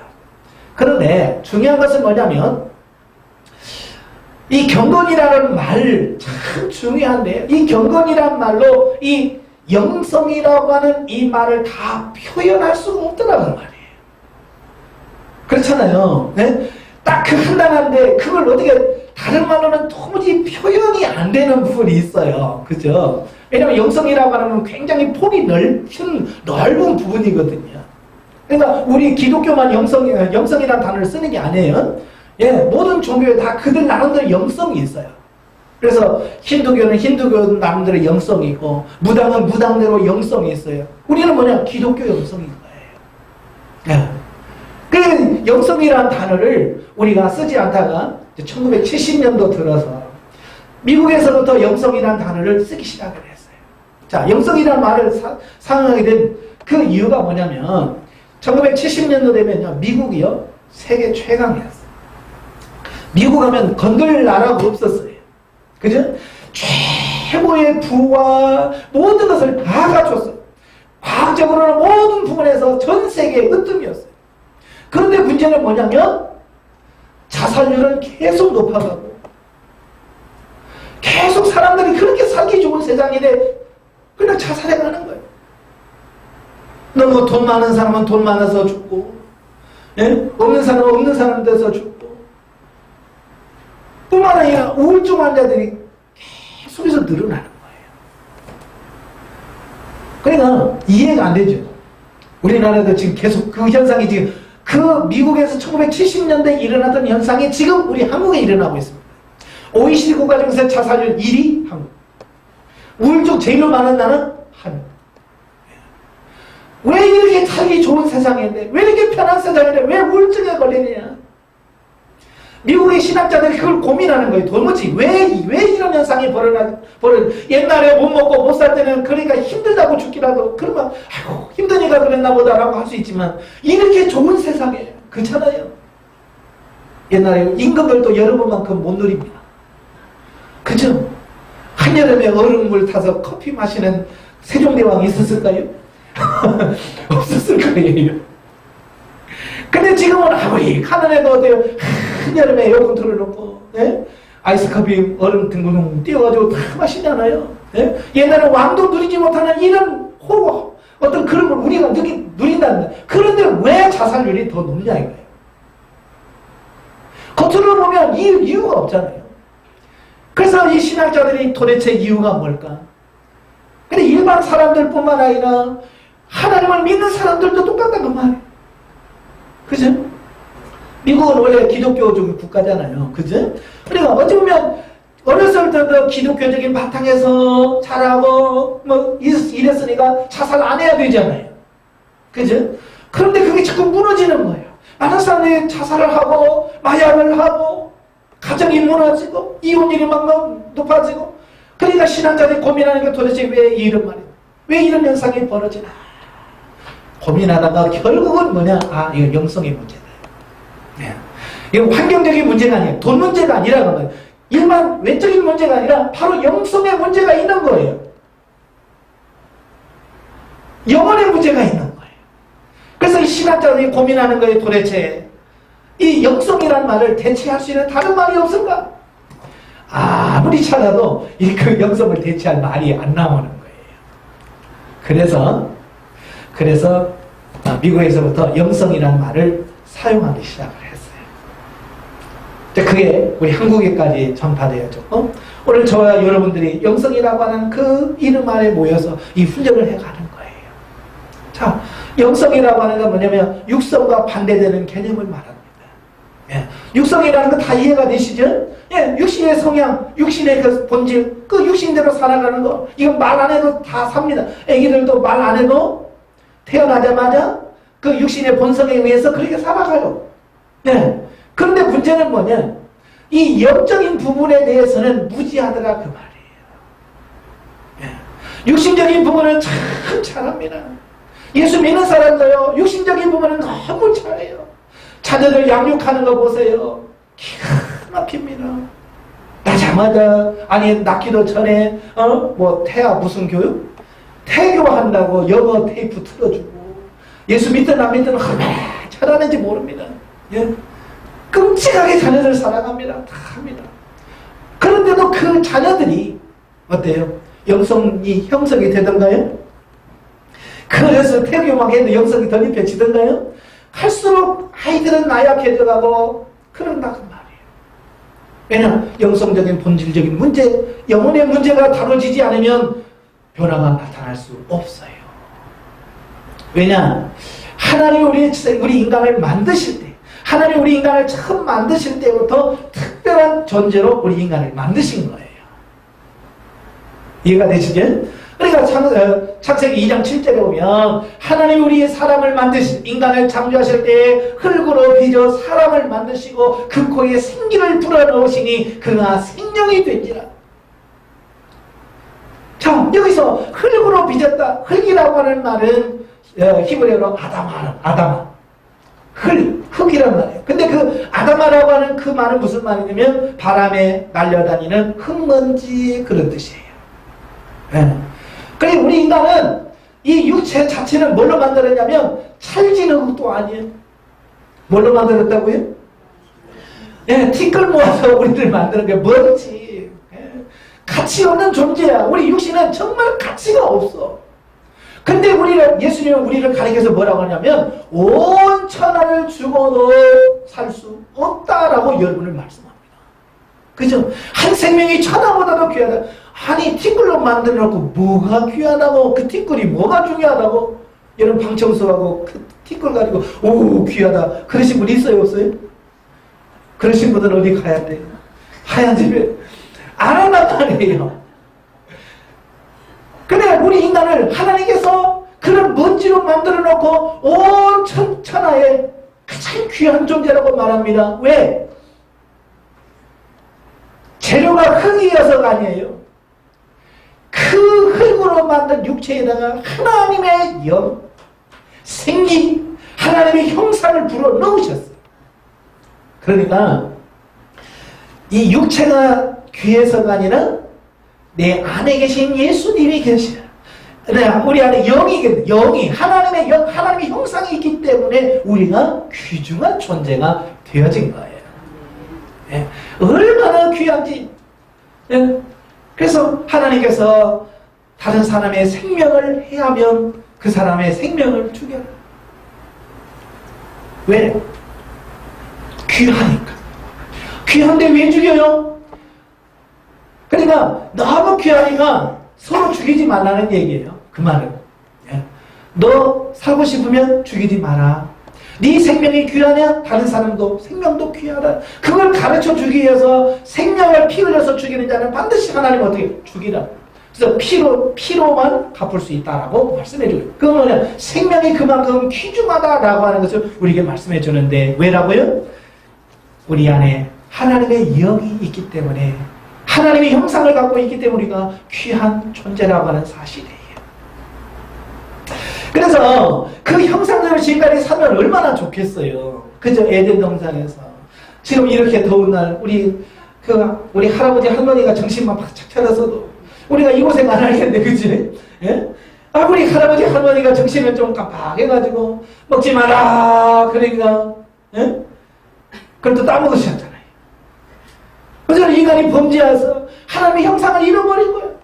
Speaker 1: 그런데 중요한 것은 뭐냐면 이 경건이라는 말 참 중요한데요. 이 경건이란 말로 이 영성이라고 하는 이 말을 다 표현할 수가 없더라는 말이에요. 그렇잖아요. 네? 딱 그 한단한데 그걸 어떻게 다른 말로는 도무지 표현이 안 되는 부분이 있어요. 그죠? 왜냐면 영성이라고 하면 굉장히 폭이 넓은 부분이거든요. 그러니까 우리 기독교만 영성이라는 단어를 쓰는 게 아니에요. 예, 모든 종교에 다 그들 나름대로 영성이 있어요. 그래서 힌두교는 힌두교 나름대로 영성이 있고 무당은 무당대로 영성이 있어요. 우리는 뭐냐? 기독교 영성인 거예요. 예. 그 영성이라는 단어를 우리가 쓰지 않다가 1970년도 들어서 미국에서부터 영성이라는 단어를 쓰기 시작을 했어요. 자, 영성이라는 말을 사용하게 된 그 이유가 뭐냐면 1970년도 되면요, 미국이요 세계 최강이었어요. 미국 하면 건들 나라가 없었어요. 그죠? 최고의 부와 모든 것을 다 갖췄어요. 과학적으로는 모든 부분에서 전 세계의 으뜸이었어요. 그런데 문제는 뭐냐면 자살률은 계속 높아가고 계속 사람들이 그렇게 살기 좋은 세상인데 그냥 자살해가는 거예요. 너무 돈 많은 사람은 돈 많아서 죽고, 예? 없는 사람은 없는 사람 돼서 죽고, 뿐만 아니라 우울증 환자들이 계속해서 늘어나는 거예요. 그러니까 이해가 안 되죠. 우리나라도 지금 계속 그 현상이 지금 그 미국에서 1970년대에 일어났던 현상이 지금 우리 한국에 일어나고 있습니다. OECD 국가 중에서 자살률 1위 한국. 우울증 제일 많은 나라는 한국. 왜 이렇게 살기 좋은 세상인데, 왜 이렇게 편한 세상인데 왜 우울증에 걸리느냐? 미국의 신학자들이 그걸 고민하는 거예요. 도무지 왜 이런 현상이 옛날에 못 먹고 못 살 때는 그러니까 힘들다고 죽기라도 그러면 아이고 힘드니까 그랬나 보다라고 할 수 있지만 이렇게 좋은 세상에 그렇잖아요. 옛날에 임금들도 여러분만큼 못 누립니다. 그죠? 한여름에 얼음물 타서 커피 마시는 세종대왕이 있었을까요? 없었을 거예요. 근데 지금은 아무리 가난해도 어때요? 한여름에 에어컨 틀어놓고, 예? 아이스커피 얼음 둥둥 띄워가지고 다 마시잖아요. 예? 옛날에 왕도 누리지 못하는 이런 호로, 어떤 그런 걸 우리가 누린다는 거예요. 그런데 왜 자살률이 더 높냐 이거예요. 겉으로 보면 이유가 없잖아요. 그래서 이 신학자들이 도대체 이유가 뭘까? 근데 일반 사람들뿐만 아니라 하나님을 믿는 사람들도 똑같다는 말이에요. 그죠? 미국은 원래 기독교적 국가잖아요. 그죠? 그러니까 어찌 보면 어렸을 어떨 때 기독교적인 바탕에서 자라고 뭐 이랬으니까 자살 안 해야 되잖아요. 그죠? 그런데 그게 자꾸 무너지는 거예요. 많은 사람들이 자살을 하고 마약을 하고 가정이 무너지고 이혼율이 막 높아지고, 그러니까 신앙자들이 고민하는 게 도대체 왜 이런 말이에요? 왜 이런 현상이 벌어지나? 고민하다가 결국은 뭐냐? 아, 이거 영성의 문제다. 네. 이거 환경적인 문제가 아니에요. 돈 문제가 아니라는 거예요. 일반 외적인 문제가 아니라 바로 영성의 문제가 있는 거예요. 영혼의 문제가 있는 거예요. 그래서 이 신학자들이 고민하는 거예요. 도대체 이 영성이라는 말을 대체할 수 있는 다른 말이 없을까? 아무리 찾아도 그 영성을 대체할 말이 안 나오는 거예요. 그래서 미국에서부터 영성이라는 말을 사용하기 시작을 했어요. 그게 우리 한국에까지 전파되었죠. 오늘 저와 여러분들이 영성이라고 하는 그 이름 아래 모여서 이 훈련을 해가는 거예요. 자, 영성이라고 하는 건 뭐냐면 육성과 반대되는 개념을 말합니다. 예, 육성이라는 거 다 이해가 되시죠? 예, 육신의 성향, 육신의 그 본질, 그 육신대로 살아가는 거, 이건 말 안 해도 다 삽니다. 애기들도 말 안 해도 태어나자마자 그 육신의 본성에 의해서 그렇게 살아가요. 예. 그런데 문제는 뭐냐? 이 영적인 부분에 대해서는 무지하더라 그 말이에요. 예. 육신적인 부분은 참 잘합니다. 예수 믿는 사람도요, 육신적인 부분은 너무 잘해요. 자녀들 양육하는 거 보세요. 기가 막힙니다. 낳자마자, 아니 낳기도 전에 뭐 태아 무슨 교육? 태교한다고 영어 테이프 틀어주고, 예수 믿든 안 믿든 얼마나 잘하는지 모릅니다. 예? 끔찍하게 자녀들 사랑합니다. 다 합니다. 그런데도 그 자녀들이 어때요? 영성이 형성이 되던가요? 그래서 태교만 해도 영성이 덜 입혀지던가요? 할수록 아이들은 나약해져가고 그런다 그 말이에요. 왜냐? 영성적인 본질적인 문제, 영혼의 문제가 다뤄지지 않으면 변화가 나타날 수 없어요. 왜냐? 하나님이 우리 인간을 만드실 때, 하나님이 우리 인간을 처음 만드실 때부터 특별한 존재로 우리 인간을 만드신 거예요. 이해가 되시죠? 그러니까 창세기 2장 7절에 보면 하나님이 우리 사람을 인간을 창조하실 때 흙으로 빚어 사람을 만드시고 그 코에 생기를 불어넣으시니 그가 생명이 된지라. 자, 여기서 흙으로 빚었다. 흙이라고 하는 말은 히브리어로 아다마. 흙이란 말이에요. 근데 그 아다마라고 하는 그 말은 무슨 말이냐면 바람에 날려다니는 흙먼지 그런 뜻이에요. 네. 그러니까 우리 인간은 이 육체 자체는 뭘로 만들었냐면 찰지는 것도 아니에요. 뭘로 만들었다고요? 예, 티끌 모아서 우리를 만드는 게 먼지. 예. 가치 없는 존재야. 우리 육신은 정말 가치가 없어. 근데 예수님은 우리를 가리켜서 뭐라고 하냐면 온 천하를 주고도 살 수 없다라고 여러분을 말씀합니다. 그죠? 한 생명이 천하보다도 귀하다. 아니 티끌로 만들어놓고 뭐가 귀하다고, 그 티끌이 뭐가 중요하다고. 여러분 방청소하고 그 티끌 가지고 오 귀하다 그러신 분 있어요 없어요? 그러신 분은 어디 가야 돼요? 하얀 집에 안 한단 말이에요. 근데 우리 인간을 하나님께서 그런 먼지로 만들어 놓고 온 천하에 가장 귀한 존재라고 말합니다. 왜? 재료가 흙이어서가 아니에요. 그 흙으로 만든 육체에다가 하나님의 영, 생기, 하나님의 형상을 불어 넣으셨어요. 그러니까 이 육체가 귀해서가 아니라 내 안에 계신 예수님이 계시라. 우리 안에 영이 하나님의 영, 하나님의 형상이 있기 때문에 우리가 귀중한 존재가 되어진 거예요. 예. 얼마나 귀한지. 예. 그래서 하나님께서 다른 사람의 생명을 해하면 그 사람의 생명을 죽여라. 왜? 귀하니까. 귀한데 왜 죽여요? 그러니까 너무 귀하니까 서로 죽이지 말라는 얘기예요. 그 말은. 예. 너 살고 싶으면 죽이지 마라. 네 생명이 귀하냐? 다른 사람도 생명도 귀하다. 그걸 가르쳐 주기 위해서 생명을 피 흘려서 죽이는 자는 반드시 하나님 어떻게 죽이라. 그래서 피로만 갚을 수 있다라고 말씀해 줘요. 그건 뭐냐? 생명이 그만큼 귀중하다라고 하는 것을 우리에게 말씀해 주는데 왜라고요? 우리 안에 하나님의 영이 있기 때문에 하나님의 형상을 갖고 있기 때문에 우리가 귀한 존재라고 하는 사실이에요. 그래서 그 형상대로 지금까지 살면 얼마나 좋겠어요. 그죠? 에덴 동산에서 지금 이렇게 더운 날 우리 할아버지 할머니가 정신만 바짝 차려서도 우리가 이 고생 안 하겠네, 그지? 예? 우리 할아버지 할머니가 정신을 좀 깜빡해가지고 먹지 마라 그러니까 예? 그래도 따먹으셨잖아요. 그래서 인간이 범죄해서 하나님의 형상을 잃어버린 거예요.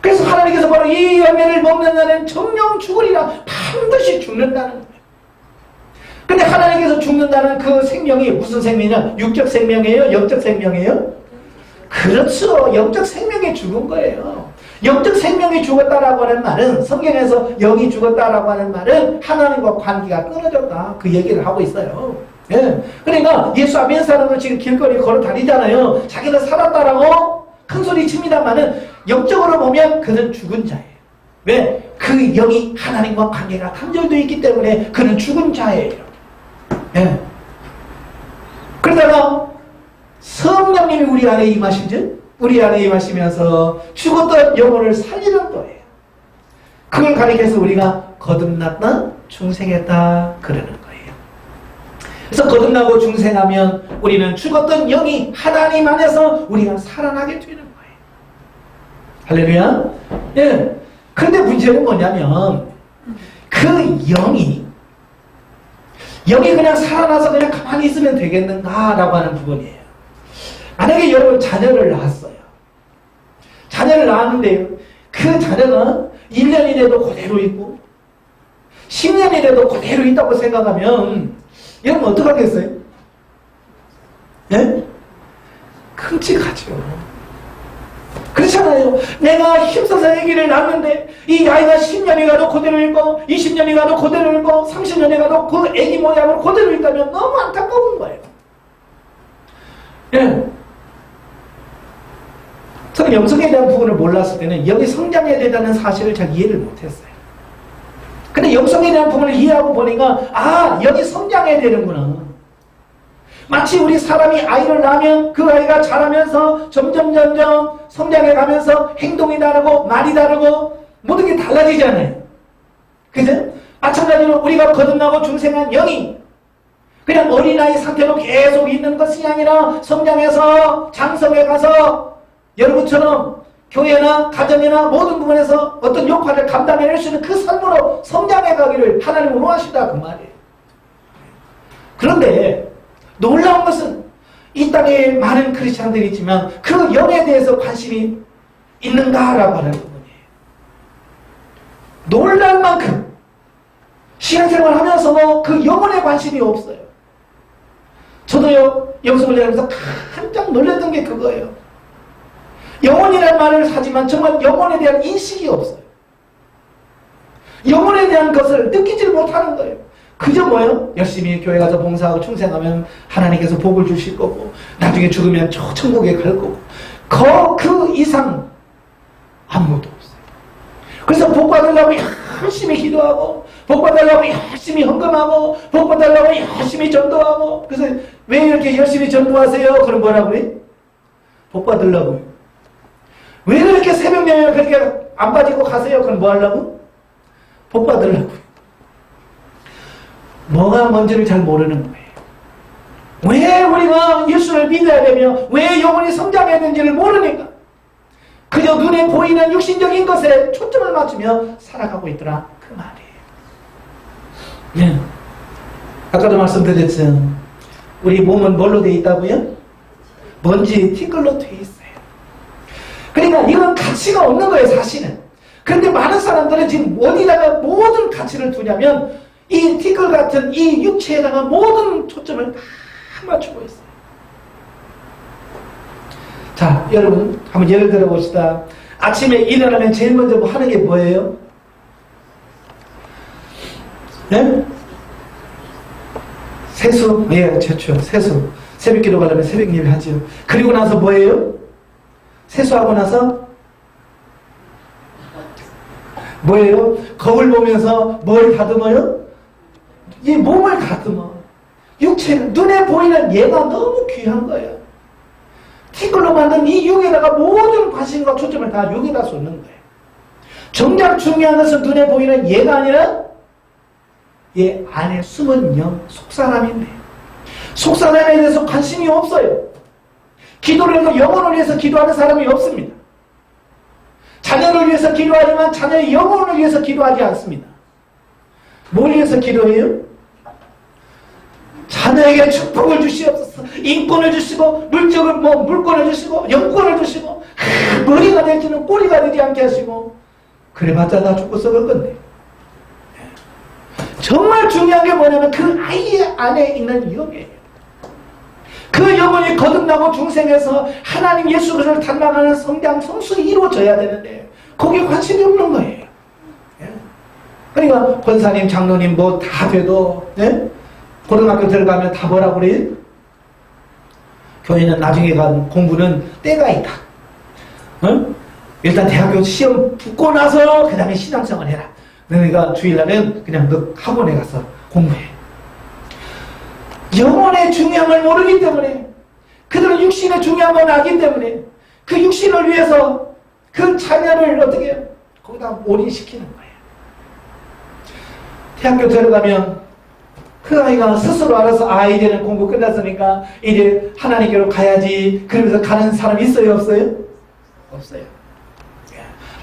Speaker 1: 그래서 하나님께서 바로 이 열매를 먹는 자는 정령 죽으리라 반드시 죽는다는 거예요. 근데 하나님께서 죽는다는 그 생명이 무슨 생명이냐? 육적 생명이에요? 영적 생명이에요? 그렇죠. 영적 생명이 죽은 거예요. 영적 생명이 죽었다라고 하는 말은 성경에서 영이 죽었다라고 하는 말은 하나님과 관계가 끊어졌다. 그 얘기를 하고 있어요. 예. 그러니까 예수 안 믿는 사람은 지금 길거리 걸어 다니잖아요. 자기는 살았다라고 큰 소리 칩니다만은 영적으로 보면 그는 죽은 자예요. 왜? 그 영이 하나님과 관계가 단절되어 있기 때문에 그는 죽은 자예요. 예. 그러다가 성령님이 우리 안에 임하시죠? 우리 안에 임하시면서 죽었던 영혼을 살리는 거예요. 그걸 가리켜서 우리가 거듭났다, 중생했다 그러는 거예요. 그래서 거듭나고 중생하면 우리는 죽었던 영이 하나님 안에서 우리가 살아나게 되는 거예요. 할렐루야. 예. 그런데 문제는 뭐냐면 그 영이 그냥 살아나서 그냥 가만히 있으면 되겠는가라고 하는 부분이에요. 만약에 여러분 자녀를 낳았어요. 자녀를 낳았는데 그 자녀가 1년이 돼도 그대로 있고 10년이 돼도 그대로 있다고 생각하면 여러분 어떡하겠어요? 네? 끔찍하죠. 그렇잖아요. 내가 힘써서 아기를 낳았는데 이 아이가 10년이 가도 그대로 있고 20년이 가도 그대로 있고 30년이 가도 그 아기 모양으로 그대로 있다면 너무 안타까운 거예요. 예. 저는 영성에 대한 부분을 몰랐을 때는 영이 성장해야 된다는 사실을 잘 이해를 못했어요. 근데 영성에 대한 부분을 이해하고 보니까 영이 성장해야 되는구나. 마치 우리 사람이 아이를 낳으면 그 아이가 자라면서 점점 성장해 가면서 행동이 다르고 말이 다르고 모든 게 달라지잖아요. 그죠? 마찬가지로 우리가 거듭나고 중생한 영이 그냥 어린아이 상태로 계속 있는 것이 아니라 성장해서 장성해 가서 여러분처럼 교회나 가정이나 모든 부분에서 어떤 역할을 감당해낼 수 있는 그 삶으로 성장해 가기를 하나님은 원하신다 그 말이에요. 그런데 놀라운 것은 이 땅에 많은 크리스찬들이 있지만 그 영에 대해서 관심이 있는가라고 하는 부분이에요. 놀랄 만큼 신앙생활 하면서 그 영혼에 관심이 없어요. 저도요 영성을 하면서 깜짝 놀랐던 게 그거예요. 영혼이라는 말을 하지만 정말 영혼에 대한 인식이 없어요. 영혼에 대한 것을 느끼지를 못하는 거예요. 그저 뭐예요? 열심히 교회 가서 봉사하고 충성하면 하나님께서 복을 주실 거고 나중에 죽으면 저 천국에 갈 거고 그 이상 아무것도 없어요. 그래서 복 받으려고 열심히 기도하고 복 받으려고 열심히 헌금하고 복 받으려고 열심히 전도하고 그래서 왜 이렇게 열심히 전도하세요? 그럼 뭐라고 그래? 복 받으려고. 왜 이렇게 새벽 예배 그렇게 안 빠지고 가세요? 그럼 뭐 하려고? 복 받으려고. 뭐가 뭔지를 잘 모르는 거예요. 왜 우리가 예수를 믿어야 되며 왜 영혼이 성장해야 되는지를 모르니까 그저 눈에 보이는 육신적인 것에 초점을 맞추며 살아가고 있더라 그 말이에요. 네. 아까도 말씀드렸죠. 우리 몸은 뭘로 되어 있다고요? 먼지 티끌로 되어 있어요. 그러니까 이건 가치가 없는 거예요 사실은. 그런데 많은 사람들은 지금 어디다가 모든 가치를 두냐면 이 티끌 같은 이 육체에다가 모든 초점을 다 맞추고 있어요. 자 여러분 한번 예를 들어 봅시다. 아침에 일어나면 제일 먼저 하는 게 뭐예요? 네? 세수, 예, 좋죠. 세수. 새벽 기도 가려면 새벽 예배 하지요. 그리고 나서 뭐예요? 세수하고 나서 뭐예요? 거울 보면서 뭘 다듬어요? 이 몸을 다듬어. 육체를, 눈에 보이는 얘가 너무 귀한 거예요. 티끌로 만든 이 육에다가 모든 관심과 초점을 다 육에다 쏟는 거예요. 정작 중요한 것은 눈에 보이는 얘가 아니라 얘 안에 숨은 영, 속사람인데 속사람에 대해서 관심이 없어요. 기도를 해도 영혼을 위해서 기도하는 사람이 없습니다. 자녀를 위해서 기도하지만 자녀의 영혼을 위해서 기도하지 않습니다. 뭘 위해서 기도해요? 자녀에게 축복을 주시옵소서. 인권을 주시고 물질을 물권을 주시고 영권을 주시고 머리가 될지는 꼬리가 되지 않게 하시고 그래봤자 다 죽고 썩을 건데. 정말 중요한 게 뭐냐면 그 아이의 안에 있는 영이에요. 그 영혼이 거듭나고 중생에서 하나님 예수 그리스도를 닮아가는 성장 성숙이 이루어져야 되는데 거기에 관심이 없는 거예요. 그러니까 권사님 장로님 뭐 다 돼도 고등학교 들어가면 다 뭐라고 그래요? 교회는 나중에 간 공부는 때가 있다. 일단 대학교 시험 붙고 나서 그 다음에 신앙생활 해라. 그러니까 주일날은 그냥 너 학원에 가서 공부해. 영혼의 중요함을 모르기 때문에 그들은 육신의 중요함을 알기 때문에 그 육신을 위해서 그 자녀를 어떻게 해요? 거기다 올인시키는 거예요. 대학교 들어가면 그 아이가 스스로 알아서 이제는 공부 끝났으니까 이제 하나님께로 가야지 그러면서 가는 사람 있어요 없어요? 없어요.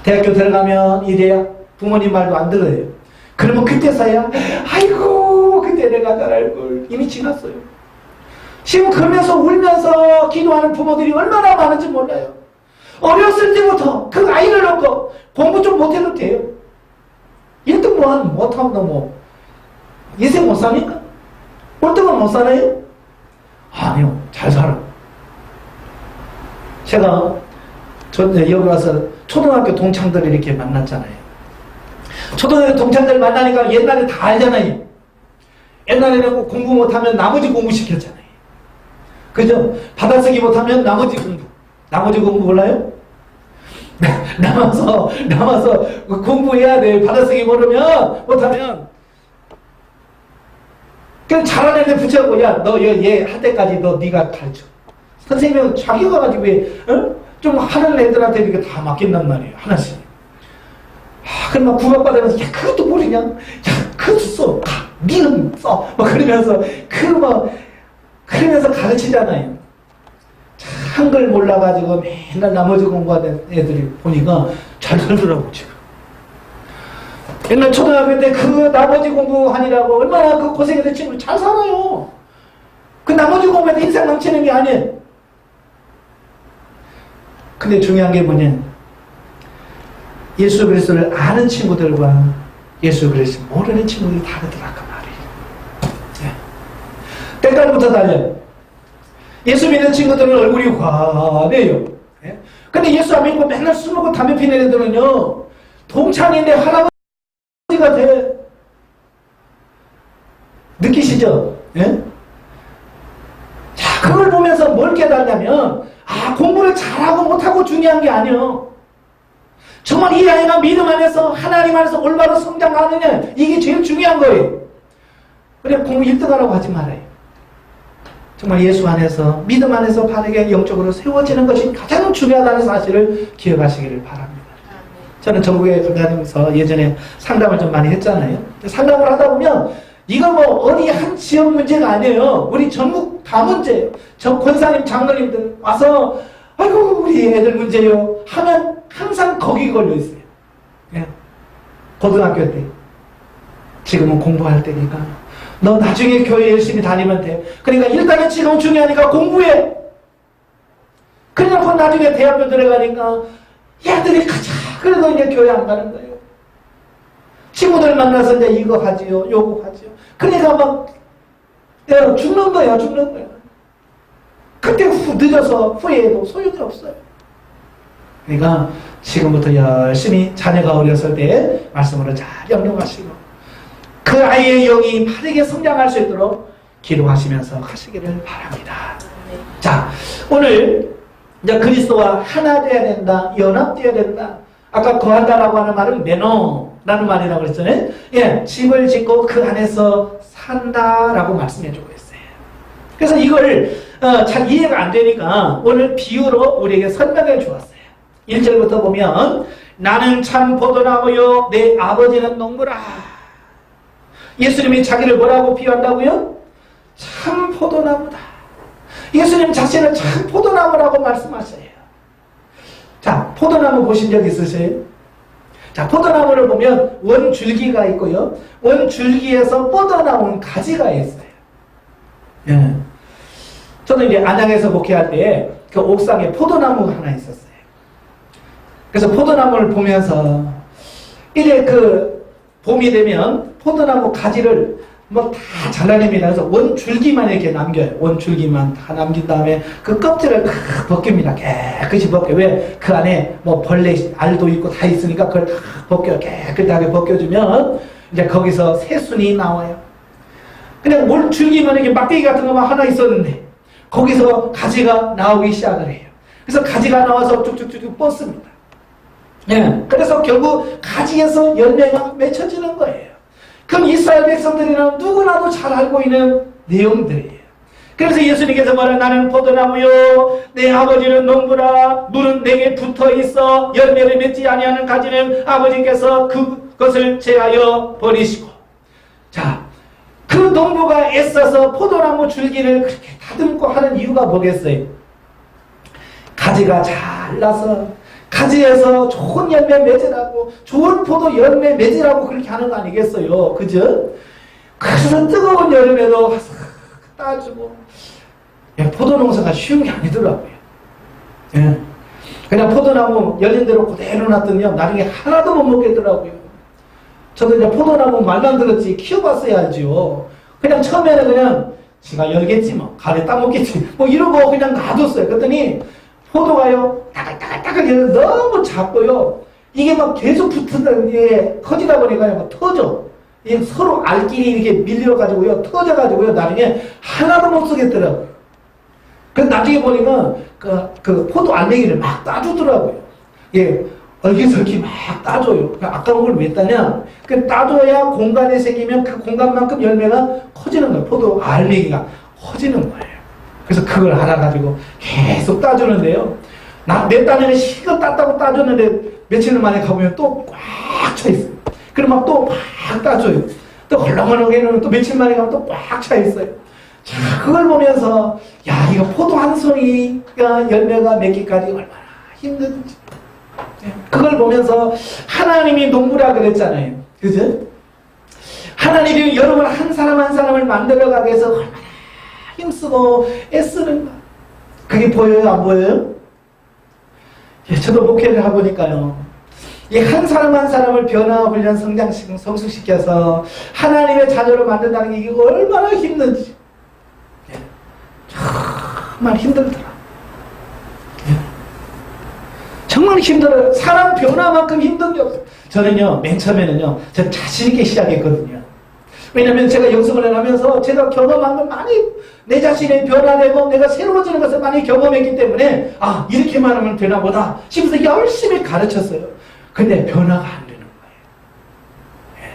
Speaker 1: 대학교 들어가면 이제 부모님 말도 안 들어요. 그러면 그때서야 아이고 그때 내가 잘할 걸 이미 지났어요. 지금 그러면서 울면서 기도하는 부모들이 얼마나 많은지 몰라요. 어렸을 때부터 그 아이를 놓고 공부 좀 못해도 돼요. 1등 못하면 뭐 인생 못 사니까? 꼴등은 못 살아요? 아니요, 잘 살아. 제가 여기 와서 초등학교 동창들을 이렇게 만났잖아요. 초등학교 동창들 만나니까 옛날에 다 알잖아요. 옛날에는 공부 못하면 나머지 공부 시켰잖아요. 그죠? 받아쓰기 못하면 나머지 공부. 나머지 공부 몰라요? 남아서 공부해야 돼. 받아쓰기 못하면 그냥 잘하는 애들 붙여갖고 야 너 얘 할 때까지 네가 가르쳐. 선생님은 자기가 가지고 좀 하는 애들한테 이렇게 다 맡긴단 말이에요. 하나씩. 그럼 막 구박받으면서 야 그것도 모르냐? 야 그것도 써. 니는 써. 막 그러면서 그러면서 가르치잖아요. 한글 몰라가지고 맨날 나머지 공부하는 애들이 보니까 잘 살더라고 지금. 옛날 초등학교 때 그 나머지 공부하느라고 얼마나 그 고생했던 친구 잘 살아요. 그 나머지 공부에서 인생 망치는 게 아니에요. 근데 중요한 게 뭐냐? 예수 그리스도를 아는 친구들과 예수 그리스도 모르는 친구들이 다르더라고 말이에요. 때깔부터 달려요. 예수 믿는 친구들은 얼굴이 환해요. 근데 예수 안 믿고 맨날 술 먹고 담배 피는 애들은요 동창인데 할아버지가 돼. 느끼시죠? 자, 그걸 보면서 뭘 깨닫냐면 공부를 잘하고 못하고 중요한 게 아니에요. 정말 이 아이가 믿음 안에서 하나님 안에서 올바로 성장하느냐 이게 제일 중요한 거예요. 그래 공부 1등하라고 하지 말아요. 정말 예수 안에서 믿음 안에서 바르게 영적으로 세워지는 것이 가장 중요하다는 사실을 기억하시기를 바랍니다. 저는 전국에 다니면서 예전에 상담을 좀 많이 했잖아요. 상담을 하다 보면 이건 뭐 어디 한 지역 문제가 아니에요. 우리 전국 다 문제예요. 저 권사님 장로님들 와서 아이고 우리 애들 문제요 하면 항상 거기 걸려 있어요. 고등학교 때 지금은 공부할 때니까 너 나중에 교회 열심히 다니면 돼. 그러니까 일단은 지금 중요하니까 공부해. 그래놓고 나중에 대학교 들어가니까 얘들이 가자. 그래도 이제 교회 안 가는 거예요. 친구들 만나서 이제 이거 하지요, 요거 하지요. 그러니까 막 죽는 거예요, 죽는 거예요. 그때 늦어서 후회해도 소용이 없어요. 그러니까 지금부터 열심히 자녀가 어렸을 때 말씀으로 잘 영용하시고 그 아이의 영이 바르게 성장할 수 있도록 기도하시면서 하시기를 바랍니다. 자, 오늘 이제 그리스도와 하나 되어야 된다, 연합되어야 된다. 아까 거한다라고 하는 말은 매너라는 말이라고 그랬잖아요. 예, 집을 짓고 그 안에서 산다라고 말씀해주고 있어요. 그래서 이걸 잘 이해가 안 되니까 오늘 비유로 우리에게 설명해 주었어요. 1절부터 보면 나는 참 포도나무요 내 아버지는 농부라. 예수님이 자기를 뭐라고 비유한다고요? 참 포도나무다. 예수님 자신은 참 포도나무라고 말씀하셔요. 자, 포도나무 보신 적 있으세요? 자, 포도나무를 보면 원줄기가 있고요. 원줄기에서 뻗어나온 가지가 있어요. 예. 저는 이제 안양에서 목회할 때 그 옥상에 포도나무가 하나 있었어요. 그래서 포도나무를 보면서 이제 그 봄이 되면 포도나무 가지를 뭐 다 잘라냅니다. 그래서 원줄기만 이렇게 남겨요. 원줄기만 다 남긴 다음에 그 껍질을 다 벗깁니다. 깨끗이 벗겨. 왜? 그 안에 뭐 벌레 알도 있고 다 있으니까 그걸 다 벗겨. 깨끗하게 벗겨주면 이제 거기서 새순이 나와요. 그냥 원줄기만 이렇게 막대기 같은 거만 하나 있었는데 거기서 가지가 나오기 시작을 해요. 그래서 가지가 나와서 쭉쭉쭉쭉 뻗습니다. 예. 그래서 결국 가지에서 열매가 맺혀지는 거예요. 그럼 이스라엘 백성들이는 누구나도 잘 알고 있는 내용들이에요. 그래서 예수님께서 말하는 나는 포도나무요 내 아버지는 농부라. 물은 내게 붙어 있어 열매를 맺지 아니하는 가지는 아버지께서 그것을 제하여 버리시고. 자, 그 농부가 애써서 포도나무 줄기를 그렇게 다듬고 하는 이유가 뭐겠어요? 가지가 잘 나서 가지에서 좋은 열매 맺으라고, 좋은 포도 열매 맺으라고 그렇게 하는 거 아니겠어요? 그죠? 그래서 뜨거운 여름에도 따주고. 예, 포도 농사가 쉬운 게 아니더라고요. 예. 그냥 포도나무 열린 대로 그대로 놨더니요, 나중에 하나도 못 먹겠더라고요. 저도 이제 포도나무 말만 들었지, 키워봤어야죠. 그냥 처음에는 그냥, 지가 열겠지 뭐, 가래 따먹겠지, 뭐 이러고 그냥 놔뒀어요. 그랬더니, 포도가요, 따글따글 너무 작고요. 이게 막 계속 붙은 게 커지다 보니까요, 막 터져. 이게 서로 알끼리 이렇게 밀려가지고요, 터져가지고요, 나중에 하나도 못 쓰겠더라고요. 그래서 나중에 보니까 그 포도 알맹이를 막 따주더라고요. 예, 얼기설기 막 따줘요. 아까운 걸 왜 따냐? 그 따줘야 공간이 생기면 그 공간만큼 열매가 커지는 거예요. 포도 알맹이가 커지는 거예요. 그래서 그걸 알아가지고 계속 따주는데요. 내 딴에는 실컷 땄다고 따줬는데 며칠 만에 가보면 또 꽉 차 있어요. 그럼 막 또 막 따줘요. 또 헐렁헐렁해는 또 며칠 만에 가면 또 꽉 차 있어요. 자, 그걸 보면서 야, 이거 포도 한 송이가 열매가 맺기까지 얼마나 힘든지. 그걸 보면서 하나님이 농부라 그랬잖아요. 그죠? 하나님이 여러분 한 사람 한 사람을 만들어가기 위해서 얼마나 힘쓰고 애쓰는가. 그게 보여요? 안 보여요? 예, 저도 목회를 해보니까요. 이 한 사람 한 사람을 변화, 훈련, 성장시키고 성숙시켜서 하나님의 자녀로 만든다는 게 이게 얼마나 힘든지. 예, 정말 힘들더라. 예, 정말 힘들어요. 사람 변화만큼 힘든 게 없어요. 저는요, 맨 처음에는요, 저 자신있게 시작했거든요. 왜냐면 제가 영성을 하면서 제가 경험한 걸 많이, 내 자신의 변화되고 내가 새로워지는 것을 많이 경험했기 때문에 아, 이렇게만 하면 되나 보다 싶어서 열심히 가르쳤어요. 근데 변화가 안 되는 거예요. 예.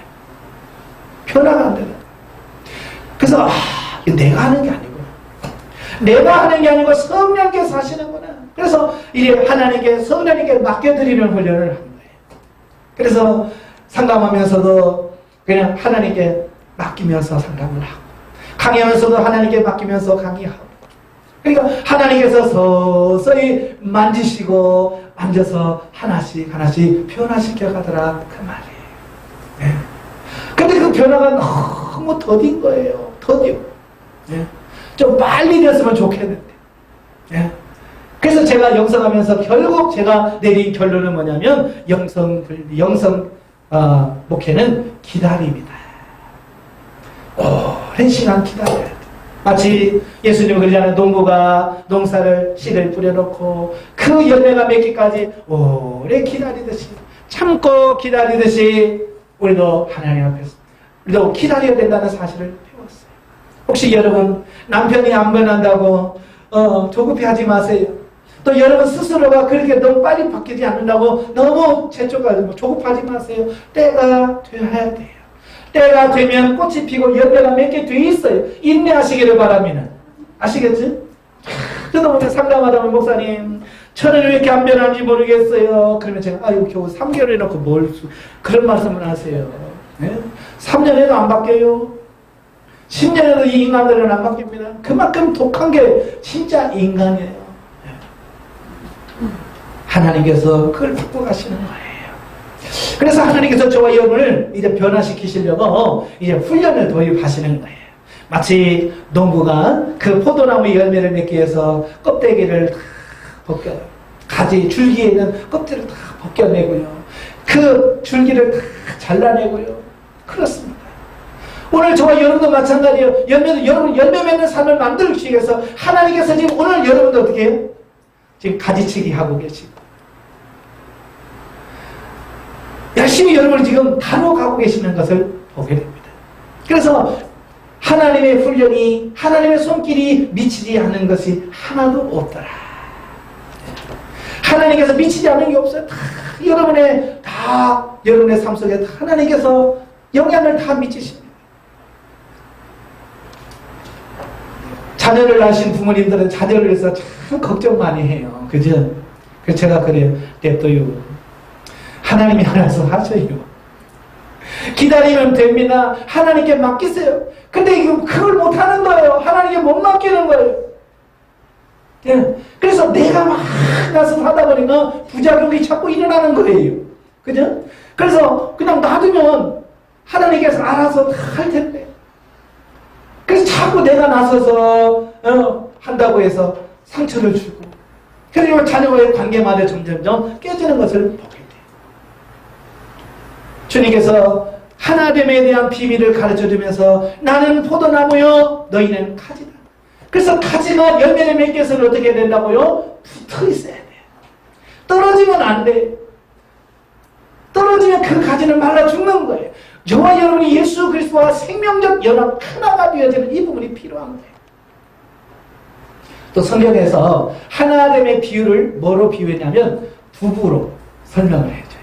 Speaker 1: 변화가 안 되는 거예요. 그래서 이거 내가 하는 게 아니고 내가 하는 게 아니고 성령께서 하시는구나. 그래서 이제 하나님께, 성령님께 맡겨드리는 훈련을 한 거예요. 그래서 상담하면서도 그냥 하나님께 맡기면서 상담을 하고, 강의하면서도 하나님께 맡기면서 강의하고. 그러니까 하나님께서 서서히 만지시고 앉아서 하나씩 하나씩 변화시켜 가더라, 그 말이에요. 네. 근데 그 변화가 너무 더딘 거예요. 더뎌. 네. 좀 빨리 됐으면 좋겠는데. 네. 그래서 제가 영성하면서 결국 제가 내린 결론은 뭐냐면 영성 목회는 기다림이다. 오랜 시간 기다려야 돼. 마치 예수님은 그러잖아요. 농부가 농사를 씨를 뿌려놓고 그 열매가 맺기까지 오래 기다리듯이, 참고 기다리듯이 우리도 하나님 앞에서 우리도 기다려야 된다는 사실을 배웠어요. 혹시 여러분 남편이 안 변한다고 조급해하지 마세요. 또 여러분 스스로가 그렇게 너무 빨리 바뀌지 않는다고 너무 재촉하지 조급하지 마세요. 때가 되어야 돼요. 때가 되면 꽃이 피고 열매가 맺게 돼 있어요. 인내하시기를 바랍니다. 아시겠지? 저도 오늘 상담하다 보면 목사님 저는 왜 이렇게 안 변하는지 모르겠어요. 그러면 제가 아유 겨우 3개월 해놓고 그런 말씀을 하세요. 네? 3년에도 안 바뀌어요. 10년에도 이 인간들은 안 바뀝니다. 그만큼 독한 게 진짜 인간이에요. 하나님께서 그걸 바꿔가시는 거예요. 그래서 하나님께서 저와 여러분을 이제 변화시키시려고 이제 훈련을 도입하시는 거예요. 마치 농부가 그 포도나무 열매를 맺기 위해서 껍데기를 다 벗겨요. 가지 줄기에 있는 껍질을 다 벗겨내고요. 그 줄기를 다 잘라내고요. 그렇습니다. 오늘 저와 여러분도 마찬가지예요. 여러분 열매 맺는 삶을 만들기 위해서 하나님께서 지금 오늘 여러분도 어떻게 해요? 지금 가지치기 하고 계시고 열심히 여러분을 지금 다뤄가고 계시는 것을 보게 됩니다. 그래서 하나님의 훈련이 하나님의 손길이 미치지 않는 것이 하나도 없더라. 하나님께서 미치지 않는 게 없어요. 여러분의 삶 속에 하나님께서 영향을 다 미치십니다. 자녀를 낳으신 부모님들은 자녀를 위해서 참 걱정 많이 해요. 그죠? 그래서 제가 그래요. 냅둬요. 하나님이 알아서 하셔요. 기다리면 됩니다. 하나님께 맡기세요. 근데 그걸 못하는 거예요. 하나님께 못 맡기는 거예요. 예. 그래서 내가 막 나서 하다 보니까 부작용이 자꾸 일어나는 거예요. 그죠? 그래서 그냥 놔두면 하나님께서 알아서 다 할 텐데. 그래서 자꾸 내가 나서서 한다고 해서 상처를 주고 그리고 자녀와의 관계마다 점점점 깨지는 것을 보게 돼요. 주님께서 하나됨에 대한 비밀을 가르쳐주면서 나는 포도나무요 너희는 가지다. 그래서 가지가 열매를 맺기 위해서는 어떻게 된다고요? 붙어 있어야 돼요. 떨어지면 안 돼. 떨어지면 그 가지는 말라 죽는 거예요. 저와 여러분이 예수 그리스도와 생명적 연합 하나가 되어지는 이 부분이 필요합니다. 또 성경에서 하나됨의 비유를 뭐로 비유했냐면 부부로 설명을 해줘요.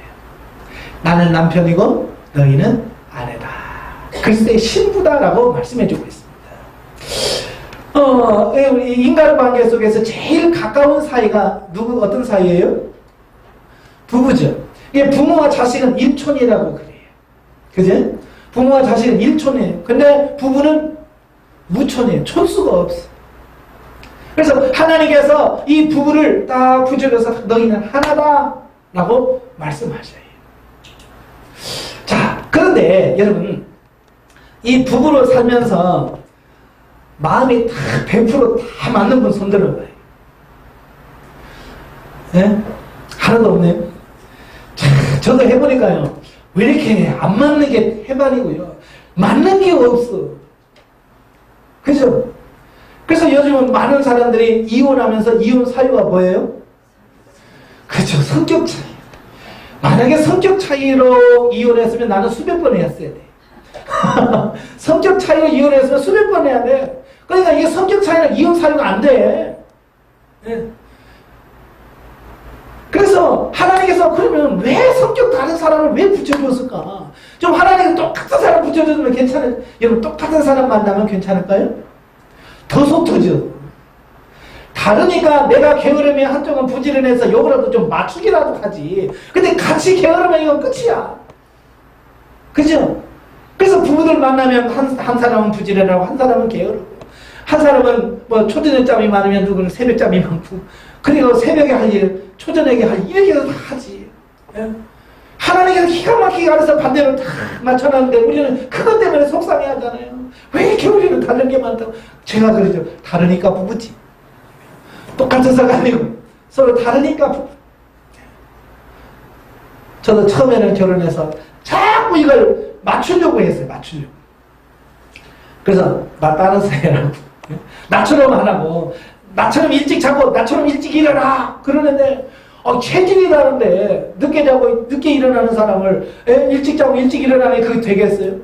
Speaker 1: 나는 남편이고 너희는 아내다. 그리스도의 신부다라고 말씀해주고 있습니다. 인간 관계 속에서 제일 가까운 사이가 어떤 사이예요? 부부죠. 이게 부모와 자식은 일촌이라고 그래요. 그죠? 부모와 자식은 일촌이에요. 근데 부부는 무촌이에요. 촌수가 없어. 그래서 하나님께서 이 부부를 딱 붙여줘서 너희는 하나다 라고 말씀하셔요. 자, 그런데 여러분 이 부부로 살면서 마음이 다 100% 다 맞는 분 손들어봐요. 네? 하나도 없네요. 자, 저도 해보니까요. 왜 이렇게 안 맞는 게 해반이고요. 맞는 게 없어. 그죠? 그래서 요즘은 많은 사람들이 이혼하면서 이혼 사유가 뭐예요? 그죠. 성격 차이. 만약에 성격 차이로 이혼했으면 나는 수백 번 했어야 돼. 성격 차이로 이혼했으면 수백 번 해야 돼. 그러니까 이게 성격 차이는 이혼 사유가 안 돼. 네. 그래서 하나님께서 그러면 왜 성격 다른 사람을 왜 붙여주었을까? 좀 하나님께서 똑같은 사람 붙여주면 괜찮을, 여러분 똑같은 사람 만나면 괜찮을까요? 더 속 터져. 다르니까 내가 게으르면 한쪽은 부지런해서 요거라도 좀 맞추기라도 하지. 근데 같이 게으르면 이건 끝이야. 그죠? 그래서 부부들 만나면 한 사람은 부지런하고 한 사람은 게으르고 한 사람은 뭐 초저녁잠이 많으면 누구는 새벽잠이 많고 그리고 새벽에 할 일, 초저녁에 할 일 이렇게 해서 다 하지. 예? 하나님께서 기가 막히게 알아서 반대로 다 맞춰놨는데 우리는 그것 때문에 속상해 하잖아요. 왜 이렇게 우리는 다른 게 많다고. 제가 그러죠. 다르니까 부부지. 똑같은 사가 아니고 서로 다르니까 부부. 저도 처음에는 결혼해서 자꾸 이걸 맞추려고 했어요. 맞추려고. 그래서 나 다른 사회라고. 나처럼 안 하고 나처럼 일찍 자고 나처럼 일찍 일어나 그러는데 체질이 다른데 늦게 자고 늦게 일어나는 사람을 일찍 자고 일찍 일어나면 그게 되겠어요?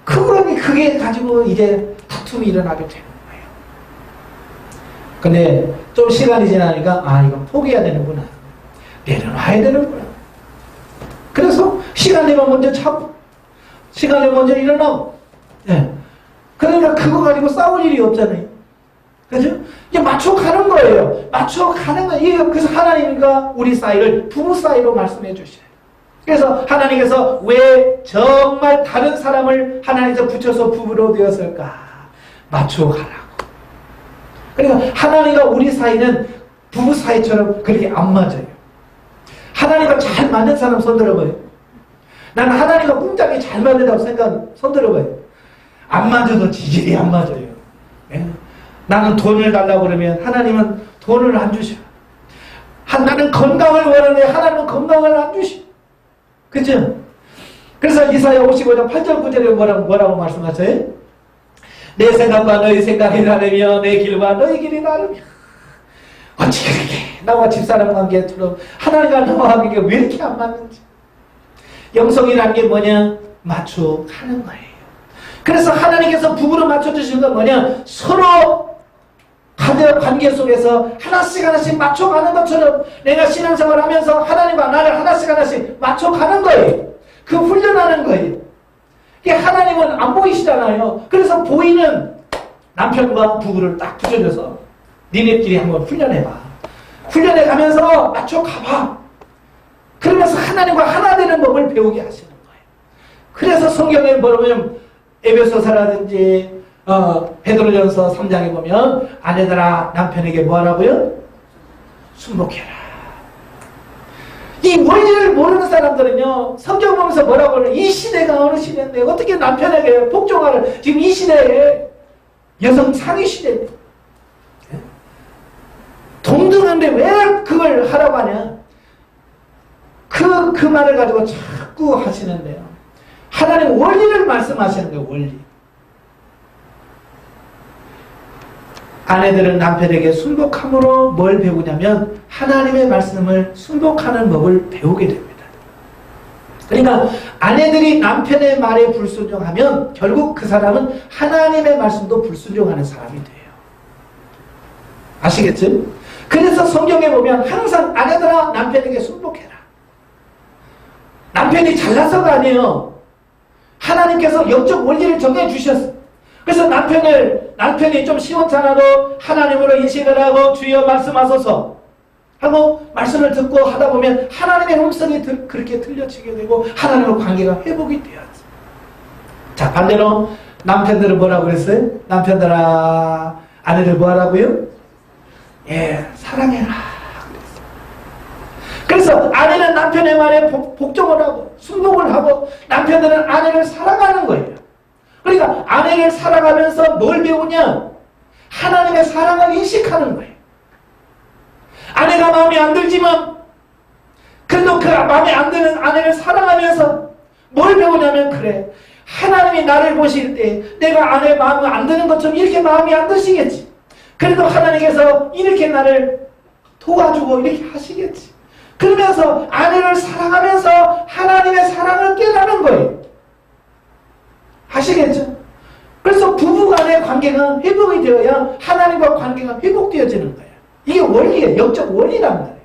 Speaker 1: 그게 가지고 이제 다툼이 일어나게 되는 거예요. 근데 좀 시간이 지나니까 이건 포기해야 되는구나. 내려놔야 되는구나. 그래서 시간 되면 먼저 차고 시간 되면 먼저 일어나고 그러니까 그거 가지고 싸울 일이 없잖아요. 그죠? 이제 맞춰가는 거예요. 맞춰가는 거예요. 그래서 하나님과 우리 사이를 부부 사이로 말씀해 주셔요. 그래서 하나님께서 왜 정말 다른 사람을 하나님께서 붙여서 부부로 되었을까? 맞춰가라고. 그러니까 하나님과 우리 사이는 부부 사이처럼 그렇게 안 맞아요. 하나님과 잘 맞는 사람 손 들어봐요. 나는 하나님과 뭉짝이 잘 맞는다고 손 들어봐요. 안 맞아도 지질이 안 맞아요. 나는 돈을 달라고 그러면 하나님은 돈을 안 주셔. 나는 건강을 원하는데 하나님은 건강을 안 주셔. 그죠? 그래서 이사야 55장 8절 9절에 뭐라고 말씀하세요? 내 생각과 너희 생각이 다르며 내 길과 너희 길이 다르며 어찌 그렇게 나와 집사람 관계처럼 하나님과 나와 관계가 왜 이렇게 안 맞는지. 영성이라는 게 뭐냐? 맞춰가는 거예요. 그래서 하나님께서 부부로 맞춰주신 건 뭐냐? 서로 관계 속에서 하나씩 맞춰가는 것처럼 내가 신앙생활 하면서 하나님과 나를 하나씩 맞춰가는 거예요. 그 훈련하는 거예요. 이게 하나님은 안 보이시잖아요. 그래서 보이는 남편과 부부를 딱 붙여줘서 니네끼리 한번 훈련해봐. 훈련해 가면서 맞춰가봐. 그러면서 하나님과 하나 되는 법을 배우게 하시는 거예요. 그래서 성경에 보면 에베소서라든지 베드로전서 3장에 보면 아내들아 남편에게 뭐하라고요? 순복해라. 이 원리를 모르는 사람들은요 성경 보면서 뭐라고 그래요? 이 시대가 어느 시대인데 어떻게 남편에게 복종하를. 지금 이 시대에 여성 상위 시대인데 동등한데 왜 그걸 하라고 하냐. 그 말을 가지고 자꾸 하시는데요. 하나님 원리를 말씀하시는 거예요. 원리. 아내들은 남편에게 순복함으로 뭘 배우냐면 하나님의 말씀을 순복하는 법을 배우게 됩니다. 그러니까 아내들이 남편의 말에 불순종하면 결국 그 사람은 하나님의 말씀도 불순종하는 사람이 돼요. 아시겠죠? 그래서 성경에 보면 항상 아내들아 남편에게 순복해라. 남편이 잘나서가 아니에요. 하나님께서 영적 원리를 정해주셨어요. 그래서 남편이 좀 시원찮아도 하나님으로 인식을 하고 주여 말씀하소서 하고 말씀을 듣고 하다 보면 하나님의 음성이 그렇게 들려지게 되고 하나님과 관계가 회복이 되어야죠. 자, 반대로 남편들은 뭐라고 그랬어요? 남편들아 아내를 뭐하라고요? 사랑해라. 그래서 아내는 남편의 말에 복종을 하고 순종을 하고 남편들은 아내를 사랑하는 거예요. 그러니까 아내를 사랑하면서 뭘 배우냐? 하나님의 사랑을 인식하는 거예요. 아내가 마음에 안 들지만 그래도 그 마음에 안 드는 아내를 사랑하면서 뭘 배우냐면 그래 하나님이 나를 보실 때 내가 아내 마음에 안 드는 것처럼 이렇게 마음이 안 드시겠지. 그래도 하나님께서 이렇게 나를 도와주고 이렇게 하시겠지. 그러면서 아내를 사랑하면서 하나님의 사랑을 깨닫는 거예요. 아시겠죠? 그래서 부부간의 관계가 회복이 되어야 하나님과 관계가 회복되어지는 거예요. 이게 원리예요. 영적 원리란 말이에요.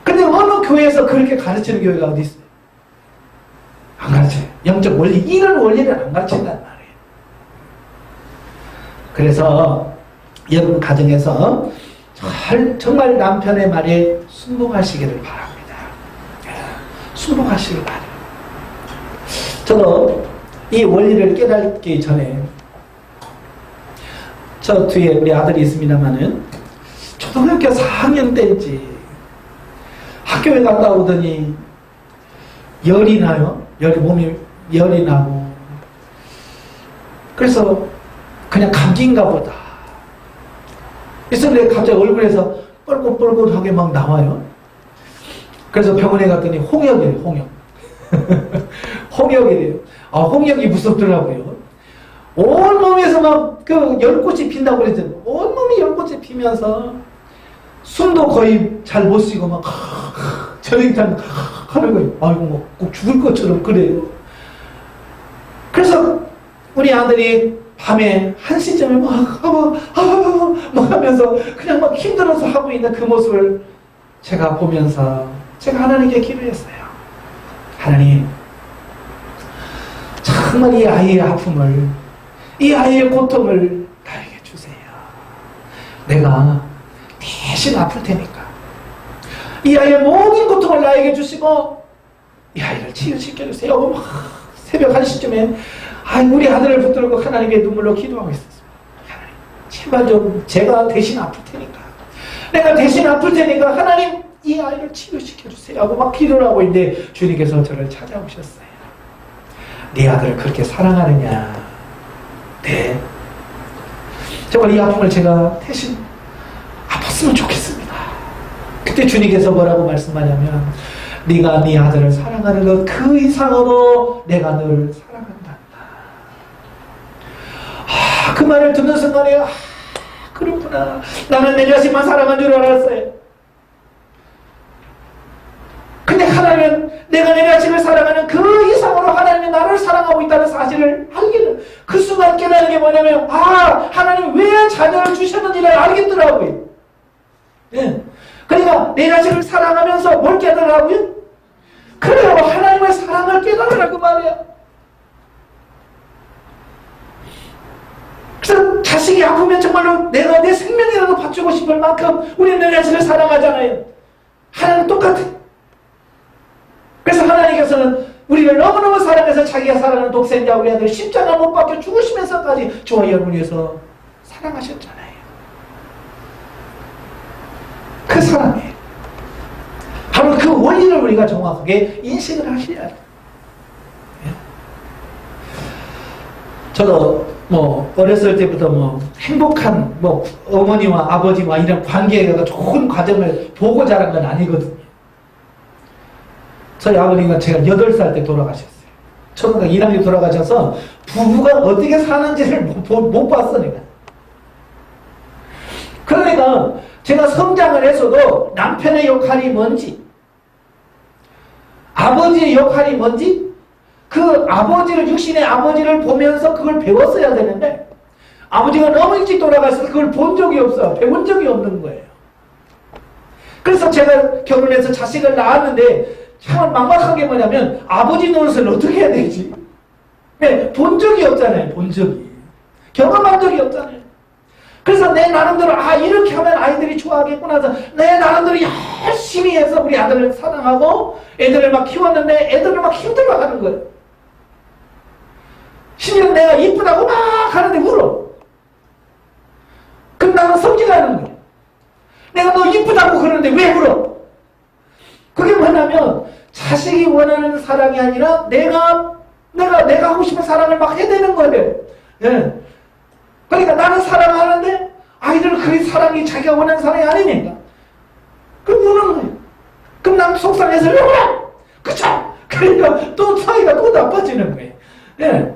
Speaker 1: 근데 어느 교회에서 그렇게 가르치는 교회가 어디 있어요? 안 가르쳐요. 영적 원리, 이런 원리를 안 가르친단 말이에요. 그래서 여러분 가정에서 정말 남편의 말에 순종하시기를 바랍니다. 순종하시길 바랍니다. 저도 이 원리를 깨닫기 전에 저 뒤에 우리 아들이 있습니다만은 초등학교 4학년 때인지 학교에 갔다 오더니 열이 나요. 몸이 열이 나고 그래서 그냥 감기인가 보다. 있었는데 갑자기 얼굴에서 뻘긋뻘긋하게 막 나와요. 그래서 병원에 갔더니 홍역이에요. 홍역. 홍역이래요. 홍역이 무섭더라고요. 온몸에서 막 그 열꽃이 핀다고 그랬잖아요. 온몸이 열꽃이 피면서 숨도 거의 잘 못 쉬고 막 저녁에 하는 거예요. 아이고 뭐 꼭 죽을 것처럼 그래요. 그래서 우리 아들이 밤에 1시쯤에 막 하면서 그냥 막 힘들어서 하고 있는 그 모습을 제가 보면서 제가 하나님께 기도했어요. 하나님, 정말 이 아이의 아픔을, 이 아이의 고통을 나에게 주세요. 내가 대신 아플 테니까 이 아이의 모든 고통을 나에게 주시고 이 아이를 치유시켜 주세요. 막 새벽 1시쯤에 우리 아들을 붙들고 하나님께 눈물로 기도하고 있었어요. 하나님, 제발 좀 제가 대신 아플 테니까, 내가 대신 아플 테니까 하나님 이 아이를 치유시켜 주세요 하고 막 기도를 하고 있는데 주님께서 저를 찾아오셨어요. 네 아들을 그렇게 사랑하느냐? 네. 정말 이 아픔을 제가 대신 아팠으면 좋겠습니다. 그때 주님께서 뭐라고 말씀하냐면, 네가 네 아들을 사랑하는 것 그 이상으로 내가 너를 사랑한다. 그 말을 듣는 순간에 그렇구나. 나는 내 자신만 사랑한 줄 알았어요. 근데 하나님은 내가 내 자신을 사랑하는 그 이상으로 하나님이 나를 사랑하고 있다는 사실을 알기는, 그 순간 깨달은 게 뭐냐면 하나님 왜 자녀를 주셨는지를 알겠더라고요. 네. 그러니까 내 자신을 사랑하면서 뭘 깨달으라고요? 그래요, 하나님의 사랑을 깨달으라고 말이야. 그래서 자식이 아프면 정말로 내가 내 생명이라도 바치고 싶을 만큼 우리는 내 자신을 사랑하잖아요. 하나님은 똑같아. 그래서 하나님께서는 우리를 너무너무 사랑해서 자기가 사랑하는 독생자 우리 아들 십자가 못 박혀 죽으시면서까지 저와 여러분을 위해서 사랑하셨잖아요. 그 사랑이에요. 바로 그 원리를 우리가 정확하게 인식을 하셔야 돼요. 저도 어렸을 때부터 행복한 어머니와 아버지와 이런 관계가 좋은 과정을 보고 자란 건 아니거든요. 저희 아버님은 제가 8살 때 돌아가셨어요. 초등학교 1학년 돌아가셔서 부부가 어떻게 사는지를 못 봤어, 내가. 그러니까 제가 성장을 했어도 남편의 역할이 뭔지, 아버지의 역할이 뭔지, 그 아버지를, 육신의 아버지를 보면서 그걸 배웠어야 되는데, 아버지가 너무 일찍 돌아가셔서 그걸 본 적이 없어요. 배운 적이 없는 거예요. 그래서 제가 결혼해서 자식을 낳았는데, 참 막막한 게 뭐냐면, 아버지 노릇을 어떻게 해야 되지? 네, 본 적이 없잖아요, 본 적이. 경험한 적이 없잖아요. 그래서 내 나름대로 이렇게 하면 아이들이 좋아하겠구나 해서 내 나름대로 열심히 해서 우리 아들을 사랑하고 애들을 막 키웠는데 애들을 막 힘들어하는 거예요. 심지어 내가 이쁘다고 막 하는데 울어. 그럼 나는 성질나는 거예요. 내가 너 이쁘다고 그러는데 왜 울어? 그게 뭐냐면 자식이 원하는 사랑이 아니라 내가 하고 싶은 사랑을 막 해대는 거예요. 예. 그러니까 나는 사랑하는데 아이들은 그 사랑이 자기가 원하는 사랑이 아니니까 그럼 우는 거예요. 그럼 난 속상해서 왜 울어? 그쵸? 그러니까 또 사이가 또 나빠지는 거예요. 예.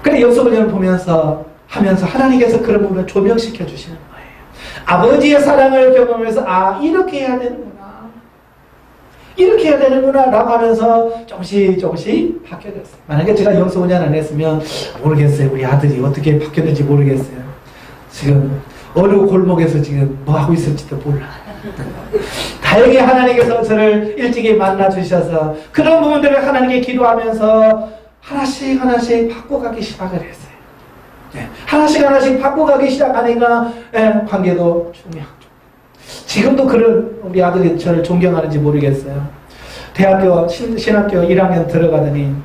Speaker 1: 그래 여성을 보면서 하면서 하나님께서 그런 부분을 조명시켜 주시는 거예요. 아버지의 사랑을 경험해서 이렇게 해야 되는구나, 이렇게 해야 되는구나 라고 하면서 조금씩 바뀌어졌어요. 만약에 제가 영성훈련 안 했으면 모르겠어요. 우리 아들이 어떻게 바뀌었는지 모르겠어요. 지금 어느 골목에서 지금 뭐 하고 있을지도 몰라. 다행히 하나님께서 저를 일찍이 만나 주셔서 그런 부분들을 하나님께 기도하면서 하나씩 바꿔가기 시작을 했어요. 네. 하나씩 바꿔가기 시작하니까 관계도 중요하죠. 지금도 그런 우리 아들이 저를 존경하는지 모르겠어요. 대학교 신학교 1학년 들어가더니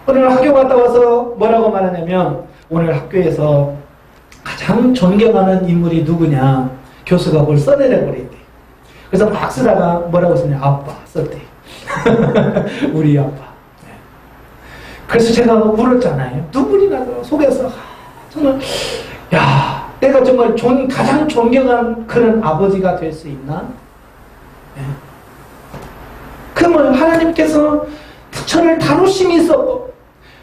Speaker 1: 오늘 학교 갔다 와서 뭐라고 말하냐면 오늘 학교에서 가장 존경하는 인물이 누구냐 교수가 뭘 써내려버린대. 그래서 막 쓰다가 뭐라고 썼냐, 아빠 썼대. 우리 아빠. 그래서 제가 울었잖아요. 눈물이 나서 속에서 정말 내가 정말 가장 존경하는 그런 아버지가 될 수 있나? 그러면 하나님께서 저를 다루심이 있었고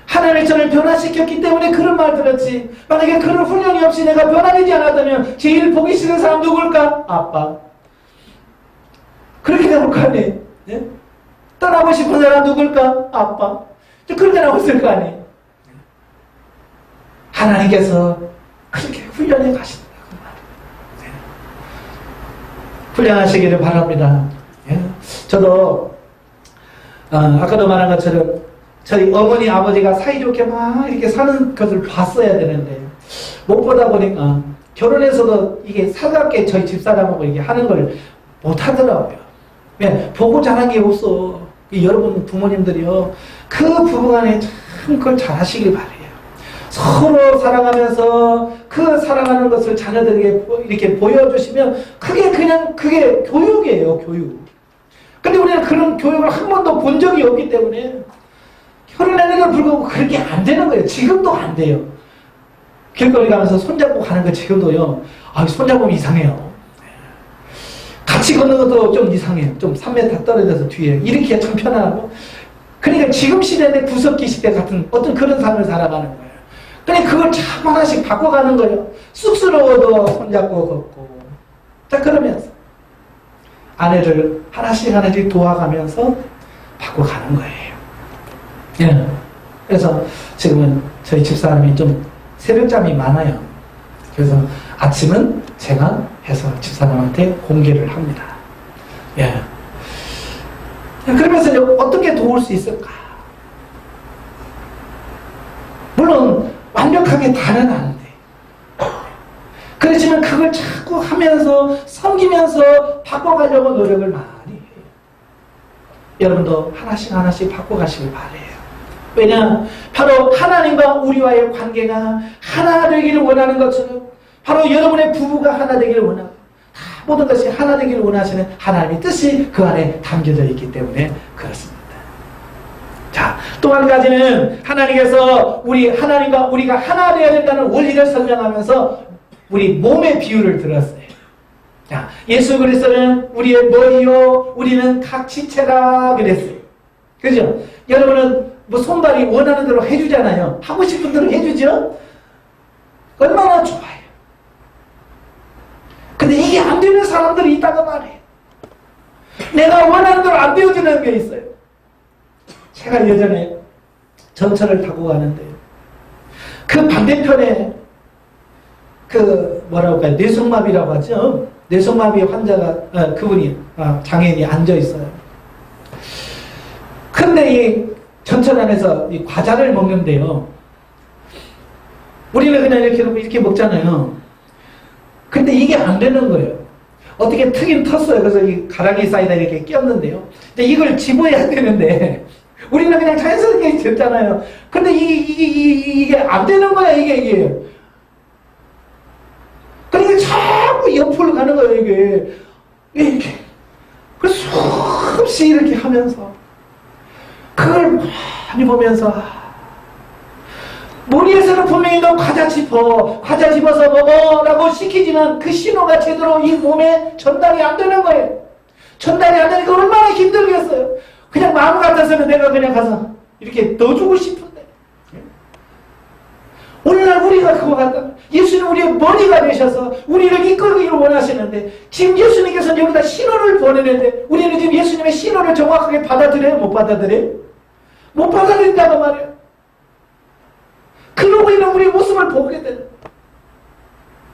Speaker 1: 하나님이 저를 변화시켰기 때문에 그런 말 들었지. 만약에 그런 훈련이 없이 내가 변화되지 않았다면 제일 보기 싫은 사람 누굴까? 아빠. 그렇게 되면 거 아니에요? 네? 떠나고 싶은 사람 누굴까? 아빠. 그렇게 나왔을 거 아니에요. 하나님께서 그렇게 훈련해 가신다고 말이에요. 훈련하시기를 바랍니다. 저도 아까도 말한 것처럼 저희 어머니 아버지가 사이좋게 막 이렇게 사는 것을 봤어야 되는데 못 보다 보니까 결혼해서도 이게 살갑게 저희 집사람하고 이렇게 하는 걸 못 하더라고요. 왜? 보고 자란 게 없어. 여러분 부모님들이요, 그 부부간에 참 그걸 잘 하시길 바래요. 서로 사랑하면서 그 사랑하는 것을 자녀들에게 이렇게 보여주시면 그게 교육이에요, 교육. 근데 우리는 그런 교육을 한 번도 본 적이 없기 때문에 결혼했는데도 불구하고 그렇게 안 되는 거예요. 지금도 안 돼요. 길거리 가면서 손잡고 가는 거 지금도요, 손잡으면 이상해요. 같이 걷는 것도 좀 이상해요. 좀 3m 떨어져서 뒤에. 이렇게 참 편안하고. 그러니까 지금 시대는 구석기 시대 같은 어떤 그런 삶을 살아가는 거예요. 그러니까 그걸 참 하나씩 바꿔가는 거예요. 쑥스러워도 손잡고 걷고. 자, 그러면서 아내를 하나씩 도와가면서 바꿔가는 거예요. 예. 그래서 지금은 저희 집사람이 좀 새벽잠이 많아요. 그래서 아침은 제가 해서 집사람한테 공개를 합니다. 예. 그러면서 어떻게 도울 수 있을까? 물론 완벽하게 다는 안 돼. 그렇지만 그걸 자꾸 하면서 섬기면서 바꿔가려고 노력을 많이 해요. 여러분도 하나씩 바꿔가시길 바래요. 왜냐? 바로 하나님과 우리와의 관계가 하나 되기를 원하는 것처럼 바로 여러분의 부부가 하나 되기를 원하고 모든 것이 하나 되기를 원하시는 하나님의 뜻이 그 안에 담겨져 있기 때문에 그렇습니다. 자, 또 한 가지는 하나님께서 하나님과 우리가 하나 되어야 된다는 원리를 설명하면서 우리 몸의 비유를 들었어요. 자, 예수 그리스도는 우리의 머리요, 우리는 각 지체라 그랬어요. 그죠? 여러분은 손발이 원하는 대로 해주잖아요. 하고 싶은 대로 해주죠? 얼마나 좋아요. 근데 이게 안 되는 사람들이 있다고 말해요. 내가 원하는 대로 안 되어지는 게 있어요. 제가 예전에 전철을 타고 가는데 그 반대편에 뇌성마비라고 하죠. 뇌성마비 환자가 그분이 장애인이 앉아 있어요. 근데 이 전철 안에서 이 과자를 먹는데요. 우리는 그냥 이렇게 먹잖아요. 근데 이게 안 되는 거예요. 어떻게 트긴 텄어요. 그래서 이 가랑이 사이다 이렇게 꼈는데요. 근데 이걸 집어야 되는데 우리는 그냥 자연스럽게 졌잖아요. 근데 이게 안 되는 거야, 이게. 그러니까 자꾸 옆으로 가는 거예요, 이게. 이렇게. 그래서 수없이 이렇게 하면서 그걸 많이 보면서 머리에서는 분명히 너 과자 집어서 먹어라고 시키지만 그 신호가 제대로 이 몸에 전달이 안 되는 거예요. 전달이 안 되니까 얼마나 힘들겠어요. 그냥 마음 같아서는 내가 그냥 가서 이렇게 넣어주고 싶은데. 오늘날 우리가 그거 같다. 예수는 우리의 머리가 되셔서 우리를 이끌기를 원하시는데 지금 예수님께서는 여기다 신호를 보내는데 우리는 지금 예수님의 신호를 정확하게 받아들여요? 못 받아들여요? 못 받아들인다고 말이에요. 그러고 있는 우리의 모습을 보게 되는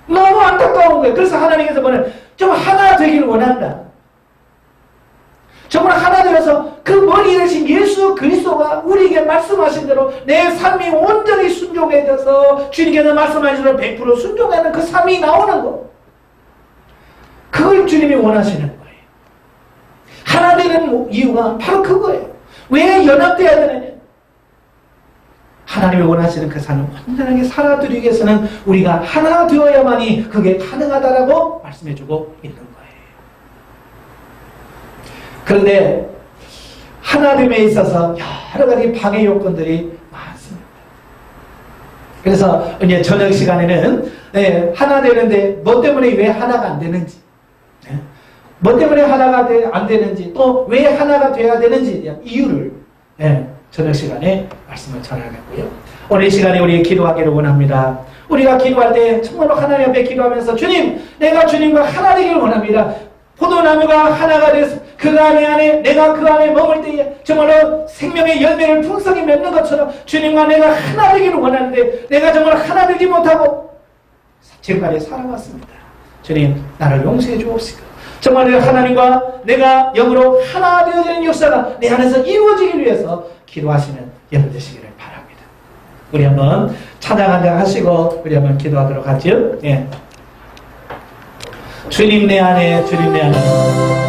Speaker 1: 너무 안타까운 거예요. 그래서 하나님께서 좀 하나 되기를 원한다. 정말 하나 되어서 그 머리 대신 예수 그리스도가 우리에게 말씀하신 대로 내 삶이 온전히 순종해져서 주님께서 말씀하신 대로 100% 순종하는 그 삶이 나오는 거. 그걸 주님이 원하시는 거예요. 하나 되는 이유가 바로 그거예요. 왜 연합되어야 되느냐? 하나님이 원하시는 그 삶을 온전하게 살아드리기 위해서는 우리가 하나 되어야만이 그게 가능하다라고 말씀해주고 있는 거예요. 그런데 하나됨에 있어서 여러 가지 방해 요건들이 많습니다. 그래서 이제 저녁 시간에는 하나 되는데 뭐 때문에 왜 하나가 안 되는지, 뭐 때문에 하나가 안 되는지, 또 왜 하나가 돼야 되는지에 대한 이유를 저녁 시간에 말씀을 전하겠고요. 오늘 이 시간에 우리 기도하기를 원합니다. 우리가 기도할 때 정말로 하나님 앞에 기도하면서 주님, 내가 주님과 하나 되기를 원합니다. 포도나무가 하나가 돼서 그가 내 안에 내가 그 안에 머물 때에 정말로 생명의 열매를 풍성히 맺는 것처럼 주님과 내가 하나 되기를 원하는데 내가 정말 하나 되지 못하고 지금까지 살아왔습니다. 주님 나를 용서해 주옵시고 정말 하나님과 내가 영으로 하나 되어지는 역사가 내 안에서 이루어지기 위해서 기도하시는 여러분 되시기를 바랍니다. 우리 한번 찬양 한장 하시고 우리 한번 기도하도록 하죠. 예. 주님 내 안에 주님 내 안에